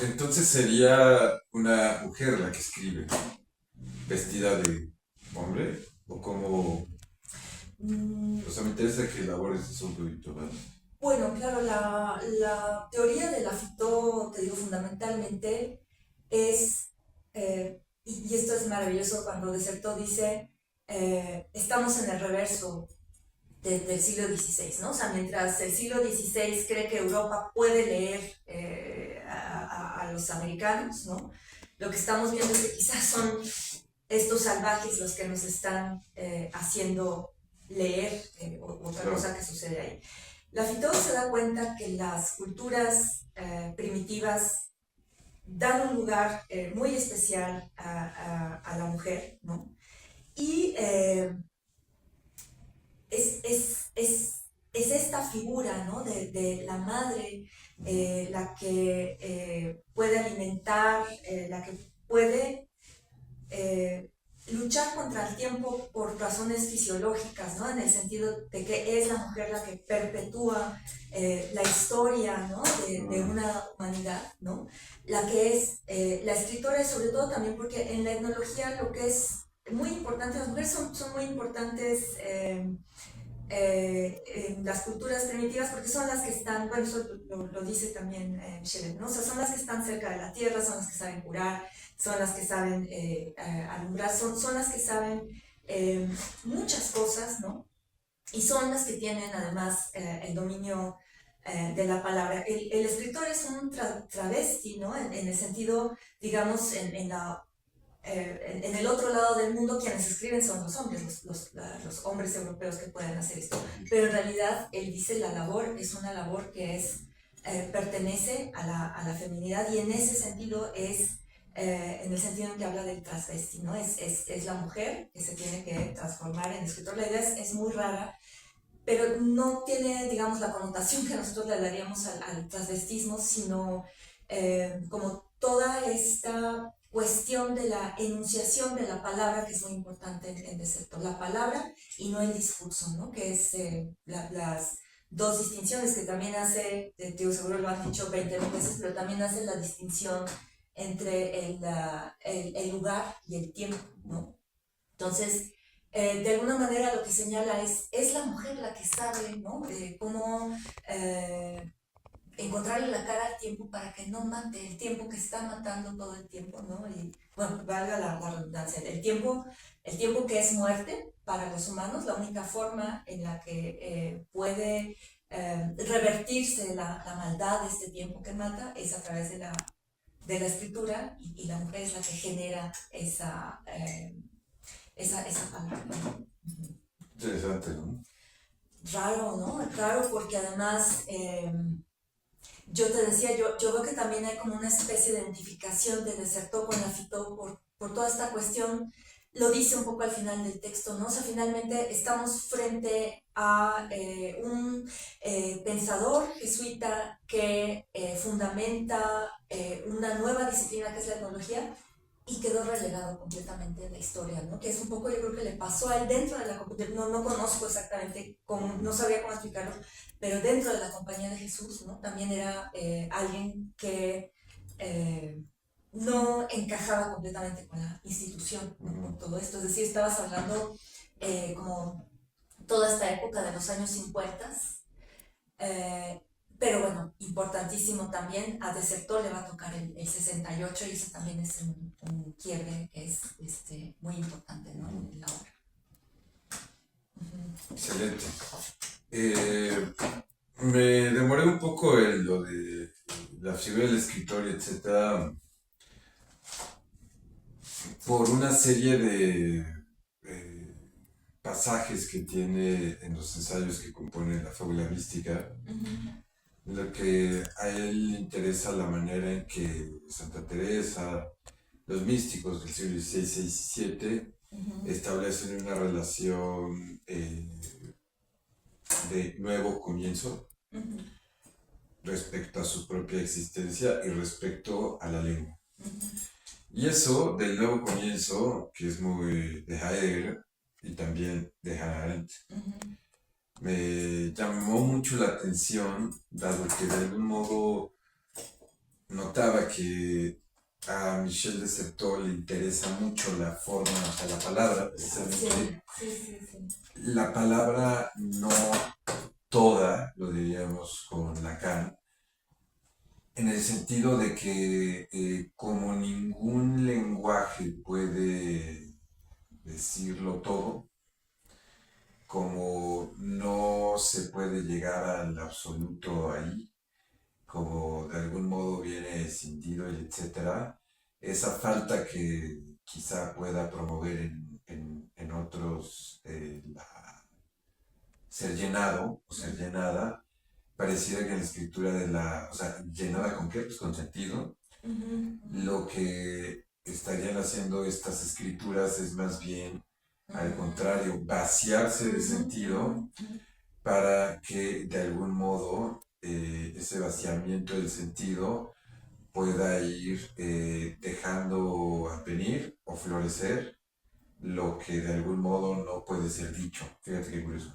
entonces sería una mujer la que escribe, vestida de hombre, o como... O sea, me interesa que elabores eso un poquito más. Bueno, claro, la teoría de la Fitó, te digo, fundamentalmente es, y esto es maravilloso cuando de Certeau dice, estamos en el reverso del siglo XVI, ¿no? O sea, mientras el siglo XVI cree que Europa puede leer a los americanos, ¿no? Lo que estamos viendo es que quizás son estos salvajes los que nos están haciendo leer otra cosa que sucede ahí. La Fitó se da cuenta que las culturas primitivas dan un lugar muy especial a la mujer, ¿no? Y es es esta figura, ¿no? De la madre, la que puede alimentar, la que puede luchar contra el tiempo por razones fisiológicas, ¿no? En el sentido de que es la mujer la que perpetúa la historia, ¿no? de una humanidad, ¿no? La que es la escritora, y sobre todo también porque en la etnología lo que es muy importante, las mujeres son muy importantes en las culturas primitivas porque son las que están, bueno, eso lo dice también Michelet, ¿no? O sea, son las que están cerca de la tierra, son las que saben curar, son las que saben alumbrar, son las que saben muchas cosas, ¿no? Y son las que tienen además el dominio de la palabra. El escritor es un travesti, ¿no? En el sentido, digamos, en el otro lado del mundo quienes escriben son los hombres, los hombres europeos que pueden hacer esto. Pero en realidad él dice la labor es una labor que pertenece a la feminidad y en ese sentido en el sentido en que habla del transvesti, ¿no? Es la mujer que se tiene que transformar en escritor. La idea es muy rara, pero no tiene, digamos, la connotación que nosotros le daríamos al transvestismo, sino como toda esta cuestión de la enunciación de la palabra, que es muy importante en Deserto, la palabra y no el discurso, ¿no? Que es las dos distinciones que también hace, digo, seguro lo han dicho 20 veces, pero también hace la distinción entre el lugar y el tiempo, ¿no? Entonces, de alguna manera lo que señala es la mujer la que sabe, ¿no? Cómo encontrarle la cara al tiempo para que no mate, el tiempo que está matando todo el tiempo, ¿no? Y bueno, valga la redundancia, el tiempo que es muerte para los humanos, la única forma en la que puede revertirse la maldad de este tiempo que mata es a través de la escritura y la mujer es la que genera esa palabra, ¿no? Interesante, ¿no? Raro, ¿no? Raro porque además yo te decía, yo veo que también hay como una especie de identificación de Desertó con la Fitó por toda esta cuestión, lo dice un poco al final del texto, ¿no? O sea, finalmente estamos frente a un pensador jesuita que fundamenta una nueva disciplina que es la etnología y quedó relegado completamente en la historia, ¿no? Que es un poco, yo creo que le pasó a él dentro de la compañía, no conozco exactamente cómo, no sabría cómo explicarlo, pero dentro de la compañía de Jesús, ¿no? También era alguien que no encajaba completamente con la institución, ¿no? Con todo esto, es decir, estabas hablando como toda esta época de los años 50, pero bueno, importantísimo también, a Desertor le va a tocar el 68 y eso también es un quiebre que es muy importante, ¿no? En la obra. Excelente. Me demoré un poco en lo de la figura del escritor, etcétera, por una serie de pasajes que tiene en los ensayos que componen la fábula mística, en lo que a él le interesa la manera en que Santa Teresa, los místicos del siglo XVI y XVII, establecen una relación de nuevo comienzo respecto a su propia existencia y respecto a la lengua. Y eso del nuevo comienzo, que es muy de Heidegger y también de Hannah Arendt, me llamó mucho la atención, dado que de algún modo notaba que a Michel de Certeau le interesa mucho la forma, o sea, la palabra, precisamente. Sí. La palabra no toda, lo diríamos con Lacan, en el sentido de que como ningún lenguaje puede decirlo todo, como no se puede llegar al absoluto ahí, como de algún modo viene escindido, etcétera, esa falta que quizá pueda promover en otros ser llenado o ser llenada, pareciera que en la escritura de o sea, llenada con qué, pues con sentido, lo que estarían haciendo estas escrituras es más bien, al contrario, vaciarse de sentido para que de algún modo ese vaciamiento del sentido pueda ir dejando venir o florecer lo que de algún modo no puede ser dicho. Fíjate qué curioso.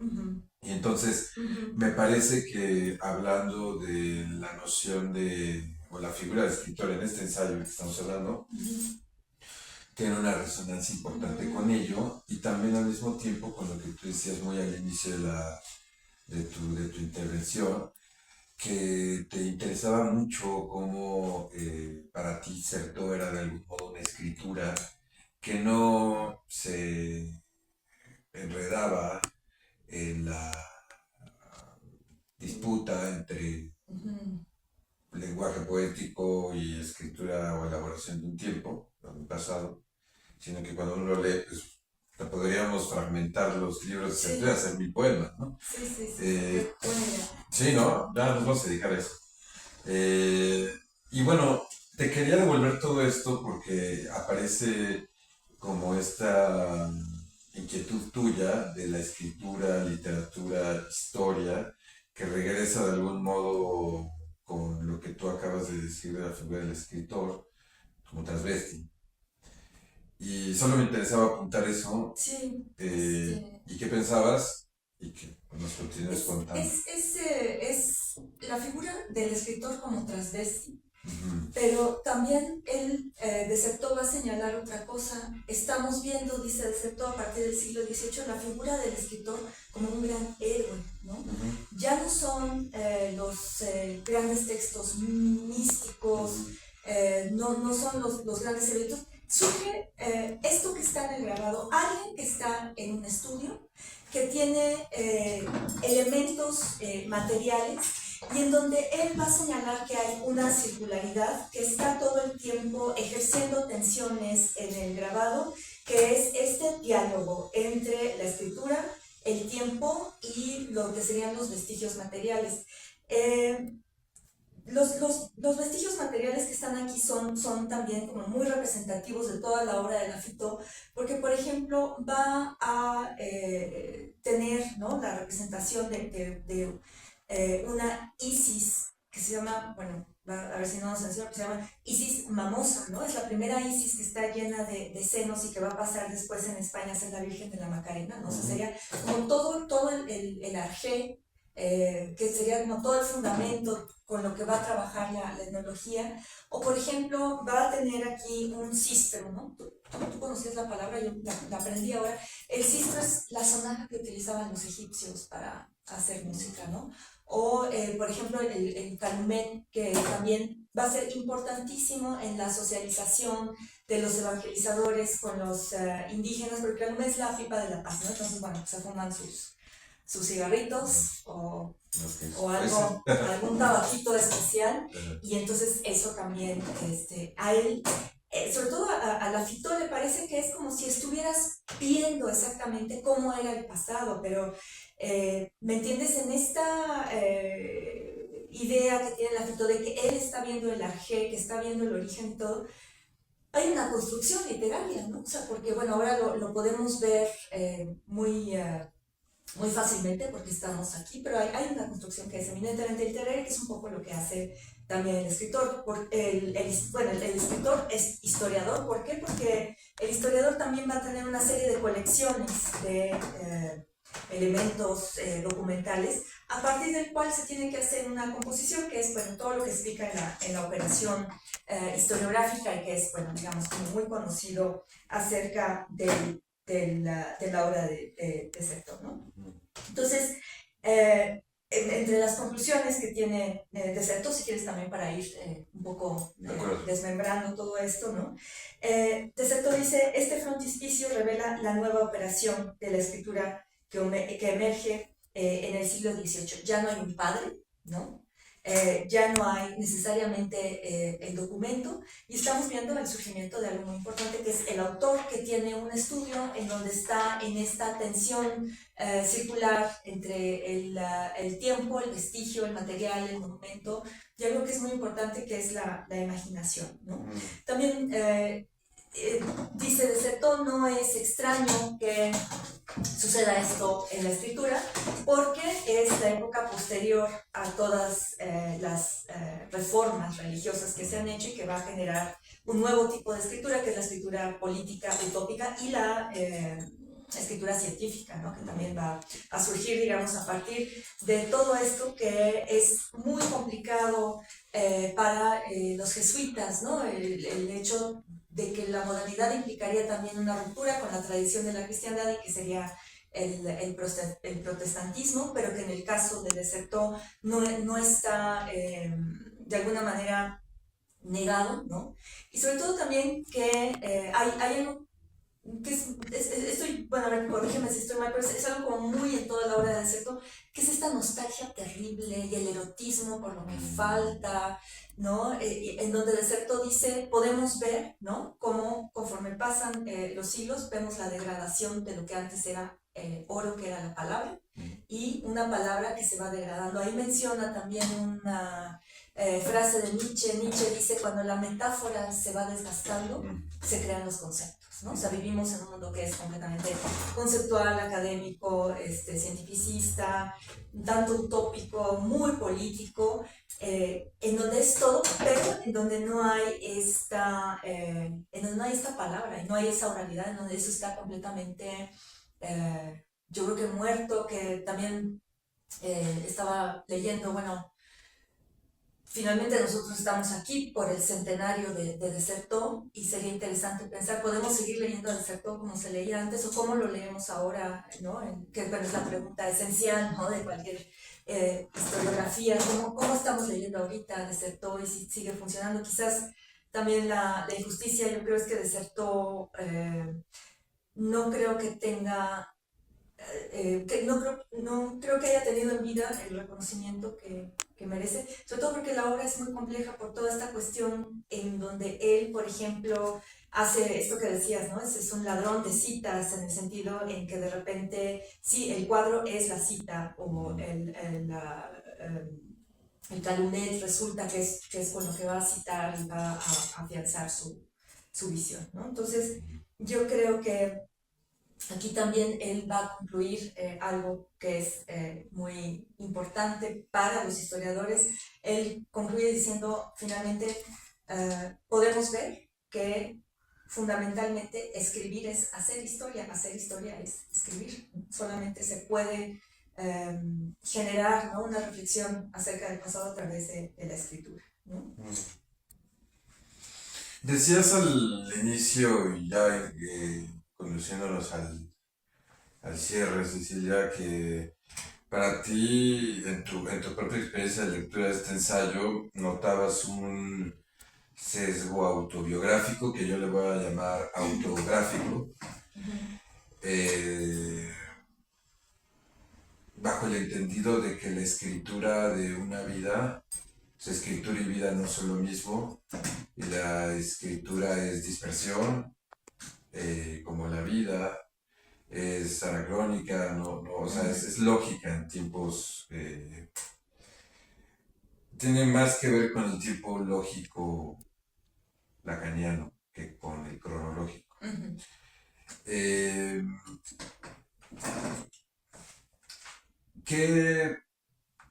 Ujú, Y entonces ujú, me parece que hablando de la noción de, o la figura del escritor en este ensayo que estamos hablando, ujú, tiene una resonancia importante con ujú. ello y también al mismo tiempo con lo que tú decías muy al inicio de tu intervención, que te interesaba mucho cómo para ti Certo era de algún modo una escritura que no se enredaba en la disputa entre Ujú. lenguaje poético y escritura o elaboración de un tiempo, de un pasado, sino que cuando uno lo lee, pues podríamos fragmentar los libros de Certo y Sí, hacer 1000 poemas, ¿no? sí, sí, sí, sí, Eh, qué buena idea. sí, ¿no? Ya nos vamos a dedicar a eso. Eh, y bueno, te quería devolver todo esto porque aparece como esta inquietud tuya de la escritura, literatura, historia, que regresa de algún modo con lo que tú acabas de decir de la figura del escritor, como transvesti. Y solo me interesaba apuntar eso. Sí, ¿Y qué pensabas? Y que nos continúes contando. es la figura del escritor como transvesti. Ujú, Pero también él, de Certeau, va a señalar otra cosa. Estamos viendo, dice de Certeau, a partir del siglo XVIII, la figura del escritor como un gran héroe, ¿no? ujú, Ya no son los grandes textos místicos, ujú, no son los grandes eventos. Surge esto que está en el grabado, alguien que está en un estudio, que tiene elementos materiales y en donde él va a señalar que hay una circularidad que está todo el tiempo ejerciendo tensiones en el grabado, que es este diálogo entre la escritura, el tiempo y lo que serían los vestigios materiales. Eh, los vestigios materiales que están aquí son también como muy representativos de toda la obra de Lafitau, porque por ejemplo va a tener, ¿no?, la representación de una Isis que se llama, bueno, a ver si no nos censura, se llama Isis Mamosa, ¿no? Es la primera Isis que está llena de senos y que va a pasar después en España a ser la Virgen de la Macarena, ¿no? O sea, sería como todo el arjé, que sería como todo el fundamento con lo que va a trabajar la etnología. O por ejemplo, va a tener aquí un sistro, ¿no? Tú conocías la palabra, yo la aprendí ahora. El sistro es la sonata que utilizaban los egipcios para hacer música, ¿no? O, por ejemplo, el calumet, que también va a ser importantísimo en la socialización de los evangelizadores con los indígenas, porque el calumet es la pipa de la paz, ¿no? Entonces, bueno, se fuman sus cigarritos o algo, algún tabaquito especial, y entonces eso también a él, sobre todo a Lafitau, le parece que es como si estuvieras viendo exactamente cómo era el pasado, pero ¿me entiendes? En esta idea que tiene Lafitau de que él está viendo el arjé, que está viendo el origen y todo, hay una construcción literaria, ¿no? O sea, porque bueno, ahora lo podemos ver muy fácilmente porque estamos aquí, pero hay una construcción que es eminentemente literaria, que es un poco lo que hace también el escritor. Bueno, el escritor es historiador. ¿Por qué? Porque el historiador también va a tener una serie de colecciones de elementos documentales, a partir del cual se tiene que hacer una composición, que es, bueno, todo lo que explica en la operación historiográfica, y que es, bueno, digamos, como muy conocido acerca de la obra de Certeau, ¿no? Entonces, entre las conclusiones que tiene de Certeau, si quieres también para ir un poco desmembrando todo esto, ¿no? De Certeau dice: este frontispicio revela la nueva operación de la escritura que emerge en el siglo XVIII. Ya no hay un padre, ¿no? Ya no hay necesariamente el documento, y estamos viendo el surgimiento de algo muy importante, que es el autor, que tiene un estudio en donde está en esta tensión circular entre el tiempo, el vestigio, el material, el monumento, y algo que es muy importante, que es la imaginación, ¿no? También dice de Certeau, no es extraño que suceda esto en la escritura, porque es la época posterior a todas las reformas religiosas que se han hecho y que va a generar un nuevo tipo de escritura, que es la escritura política utópica y la escritura científica, ¿no? Que también va a surgir, digamos, a partir de todo esto que es muy complicado para los jesuitas, ¿no? El hecho de que la modernidad implicaría también una ruptura con la tradición de la cristiandad y que sería el protestantismo, pero que en el caso de Certeau no está de alguna manera negado, ¿no? Y sobre todo también que hay algo que estoy, bueno, a ver, corrígeme si estoy mal, pero es algo como muy en toda la obra de Certeau, que es esta nostalgia terrible y el erotismo por lo que falta, ¿no? En donde de Certeau dice, podemos ver, ¿no? Cómo conforme pasan los siglos, vemos la degradación de lo que antes era oro, que era la palabra, y una palabra que se va degradando. Ahí menciona también una frase de Nietzsche. Nietzsche dice, cuando la metáfora se va desgastando, se crean los conceptos, ¿no? O sea, vivimos en un mundo que es completamente conceptual, académico, cientificista, tanto utópico, muy político, en donde es todo, pero en donde no hay esta palabra, y no hay esa oralidad, en donde eso está completamente, yo creo que muerto, que también estaba leyendo, bueno, finalmente nosotros estamos aquí por el centenario de Certeau y sería interesante pensar, ¿podemos seguir leyendo a Certeau como se leía antes o cómo lo leemos ahora? ¿No? Que bueno, es la pregunta esencial, ¿no? De cualquier historiografía. ¿Cómo estamos leyendo ahorita de Certeau y si sigue funcionando? Quizás también la injusticia, yo creo, es que de Certeau no creo que tenga que no creo que haya tenido en vida el reconocimiento que merece, sobre todo porque la obra es muy compleja por toda esta cuestión en donde él, por ejemplo, hace esto que decías, ¿no? Es un ladrón de citas en el sentido en que de repente, sí, el cuadro es la cita o el calumet resulta que es con lo que va a citar y va a afianzar su visión, ¿no? Entonces, yo creo que aquí también él va a concluir algo que es muy importante para los historiadores. Él concluye diciendo, finalmente, podemos ver que fundamentalmente escribir es hacer historia es escribir. Solamente se puede generar, ¿no? Una reflexión acerca del pasado a través de la escritura, ¿no? Decías al inicio, y ya conduciéndonos al cierre, Cecilia, que para ti, en tu propia experiencia de lectura de este ensayo, notabas un sesgo autobiográfico, que yo le voy a llamar autográfico, eh, bajo el entendido de que la escritura de una vida, su escritura y vida no son lo mismo, y la escritura es dispersión, como la vida, es anacrónica, o sea, es lógica en tiempos, tiene más que ver con el tiempo lógico lacaniano que con el cronológico. Eh, ¿Qué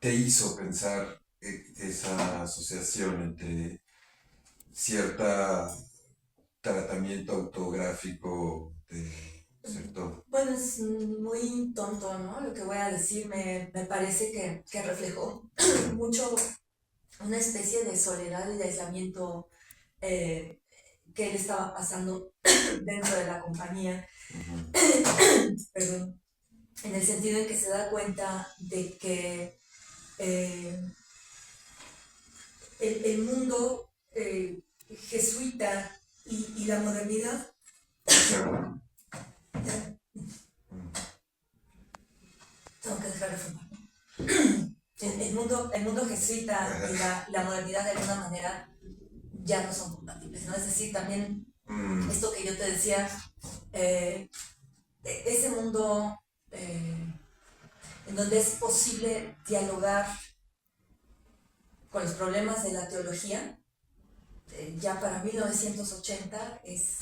te hizo pensar esa asociación entre cierta tratamiento autográfico de Certeau? Bueno, es muy tonto, ¿no? Lo que voy a decir me parece que reflejó mucho una especie de soledad y de aislamiento que él estaba pasando dentro de la compañía. Perdón. En el sentido en que se da cuenta de que el mundo jesuita y la modernidad. Tengo que dejar de fumar. El mundo jesuita y la modernidad de alguna manera ya no son compatibles, ¿no? Es decir, también esto que yo te decía, ese mundo en donde es posible dialogar con los problemas de la teología, ya para 1980 es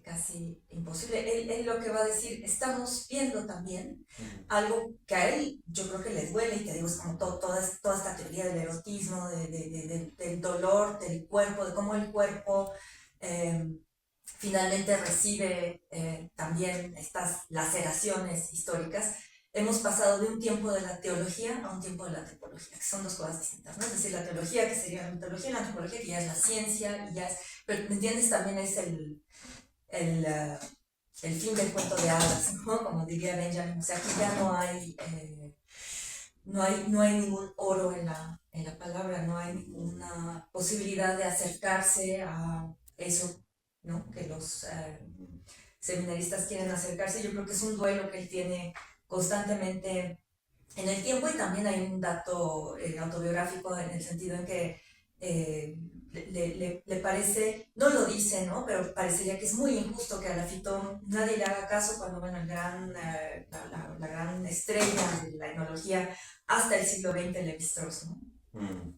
casi imposible. Él lo que va a decir, estamos viendo también algo que a él yo creo que le duele, y te digo, es como toda esta teoría del erotismo, del dolor del cuerpo, de cómo el cuerpo eh, finalmente recibe también estas laceraciones históricas. Hemos pasado de un tiempo de la teología a un tiempo de la antropología, que son dos cosas distintas, ¿no? Es decir, la teología, que sería la mitología, y la antropología, que ya es la ciencia, y ya es, pero, ¿me entiendes? También es el, uh, el fin del cuento de hadas, ¿no? Como diría Benjamin, o sea, aquí ya no hay ningún oro en la palabra, no hay ninguna posibilidad de acercarse a eso, ¿no? Que los seminaristas quieren acercarse. Yo creo que es un duelo que él tiene constantemente en el tiempo, y también hay un dato autobiográfico en el sentido en que le parece, no lo dice, ¿no? Pero parecería que es muy injusto que a Lafitón nadie le haga caso cuando, bueno, la gran estrella de la etnología hasta el siglo XX, Levi-Strauss, ¿no? Mm.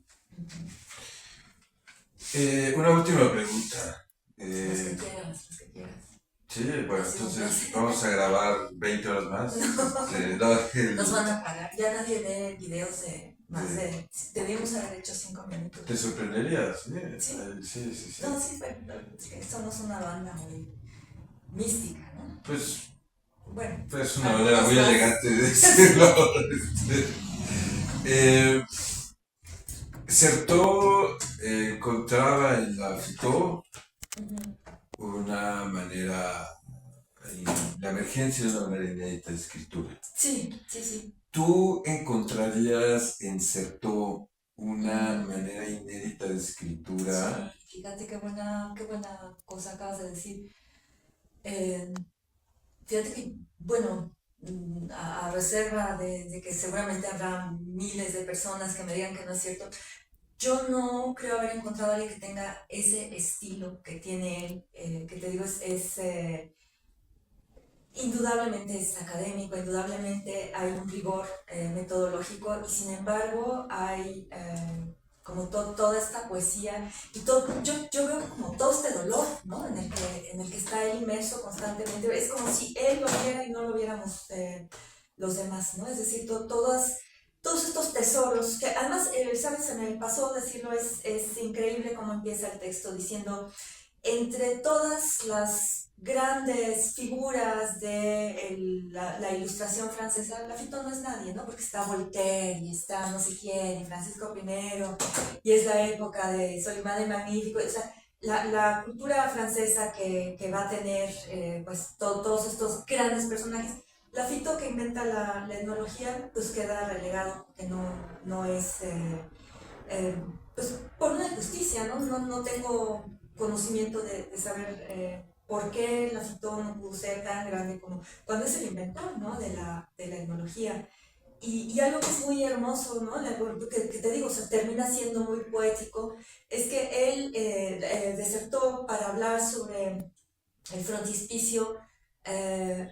Una última pregunta. Los que quieras, los que quieras. Sí, bueno, Sí, entonces vamos a grabar 20 horas más. Nos van a pagar. Ya nadie ve videos de más de. Debimos haber hecho 5 minutos. Te sorprenderías, Sí. Sí. No, sí, somos una banda muy mística, ¿no? Pues Bueno. es una manera muy elegante de decirlo. Certeau encontraba en la Fito una manera, la emergencia de una manera inédita de escritura. Sí, sí, sí. ¿Tú encontrarías en Certeau una manera inédita de escritura? Sí, fíjate qué buena cosa acabas de decir. Fíjate que, bueno, a reserva de que seguramente habrá miles de personas que me digan que no es cierto, yo no creo haber encontrado a alguien que tenga ese estilo que tiene él, que te digo, indudablemente es académico, indudablemente hay un rigor metodológico, y sin embargo hay como toda esta poesía, y yo veo como todo este dolor, ¿no? En el que está él inmerso constantemente. Es como si él lo viera y no lo viéramos los demás, ¿no? Es decir, todos estos tesoros, que además, ¿sabes? Se me pasó decirlo, es increíble cómo empieza el texto diciendo: entre todas las grandes figuras de la ilustración francesa, Lafitón no es nadie, ¿no? Porque está Voltaire, y está no sé quién, y Francisco I, y es la época de Solimán el Magnífico. O sea, la cultura francesa que va a tener pues todos estos grandes personajes. Lafitón, que inventa la etnología, pues queda relegado, porque no es... pues por una injusticia, ¿no? No tengo conocimiento de saber por qué la Lafitón no pudo ser tan grande como cuando es el inventor, ¿no? de la etnología. Y algo que es muy hermoso, ¿no? Que te digo, o sea, termina siendo muy poético, es que él desertó para hablar sobre el frontispicio.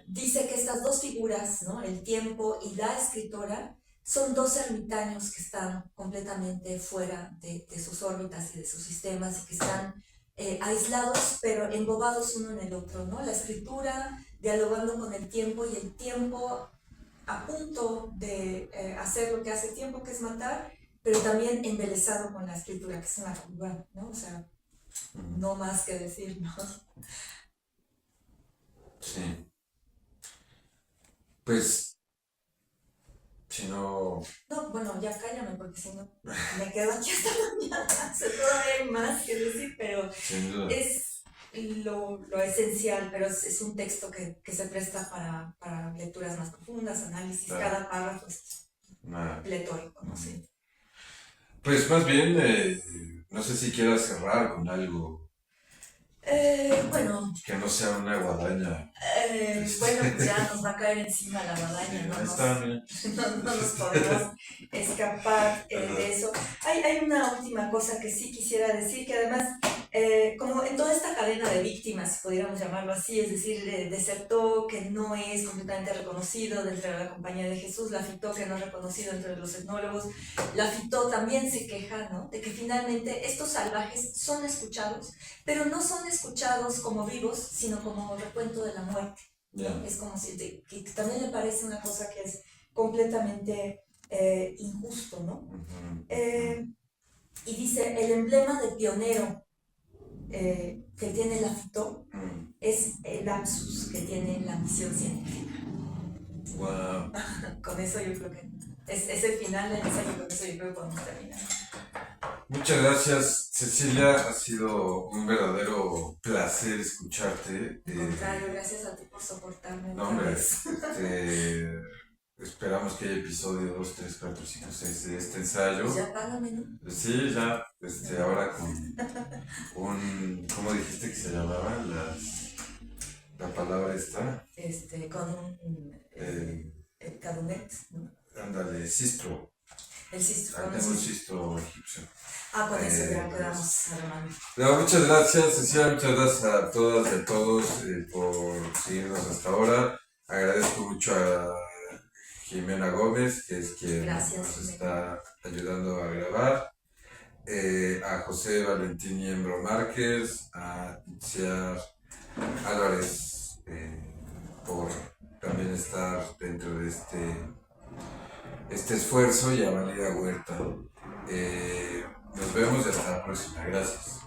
Dice que estas dos figuras, ¿no? El tiempo y la escritora, son dos ermitaños que están completamente fuera de sus órbitas y de sus sistemas, y que están aislados pero embobados uno en el otro, ¿no? La escritura dialogando con el tiempo, y el tiempo a punto de hacer lo que hace el tiempo, que es matar, pero también embelesado con la escritura, que es una figura, ¿no? O sea, no más que decir, ¿no? Sí. Pues, si no... No, bueno, ya cállame, porque si no me quedo aquí hasta mañana. O sea, todavía hay más que decir, pero es lo esencial, pero es un texto que se presta para lecturas más profundas, análisis. Claro. Cada párrafo es pletórico, no sé. Pues más bien, no sé si quieras cerrar con algo Bueno, Que no sea una guadaña. bueno, pues ya nos va a caer encima la guadaña, Ahí está, mira. no nos podemos escapar de Ajá. eso. Hay una última cosa que sí quisiera decir, que además, como en toda esta cadena de víctimas, pudiéramos llamarlo así, es decir, desertó que no es completamente reconocido dentro de la Compañía de Jesús, la FITO que no es reconocido entre los etnólogos, la FITO también se queja, ¿no?, de que finalmente estos salvajes son escuchados, pero no son escuchados como vivos, sino como recuento de la muerte. Ya. Es como si, que también me parece una cosa que es completamente injusto, ¿no? Y dice, el emblema de pionero que tiene la FITO es el lapsus que tiene la misión científica. Wow. Con eso yo creo que es el final del ensayo, con eso yo creo que podemos terminar. Muchas gracias, Cecilia. Ha sido un verdadero placer escucharte. Al contrario, gracias a ti por soportarme. No, hombre, esperamos que haya episodio 2, 3, 4, 5, 6 de este ensayo. Pues ya págame, ¿no? Sí, ya, ahora con ¿cómo dijiste que se llamaba? La palabra esta. Con un cadumet, ¿no? Ándale, sistro. El sistro. Ah, tengo un sistro egipcio. Con eso ya quedamos, hermano. No, muchas gracias, Cecilia, muchas gracias a todas y a todos por seguirnos hasta ahora. Agradezco mucho a Jimena Gómez, que es quien nos está ayudando a grabar. A José Valentín Niembro Márquez, a Itziar Álvarez, por también estar dentro de este esfuerzo, y a Valeria Huerta. Nos vemos y hasta la próxima. Gracias.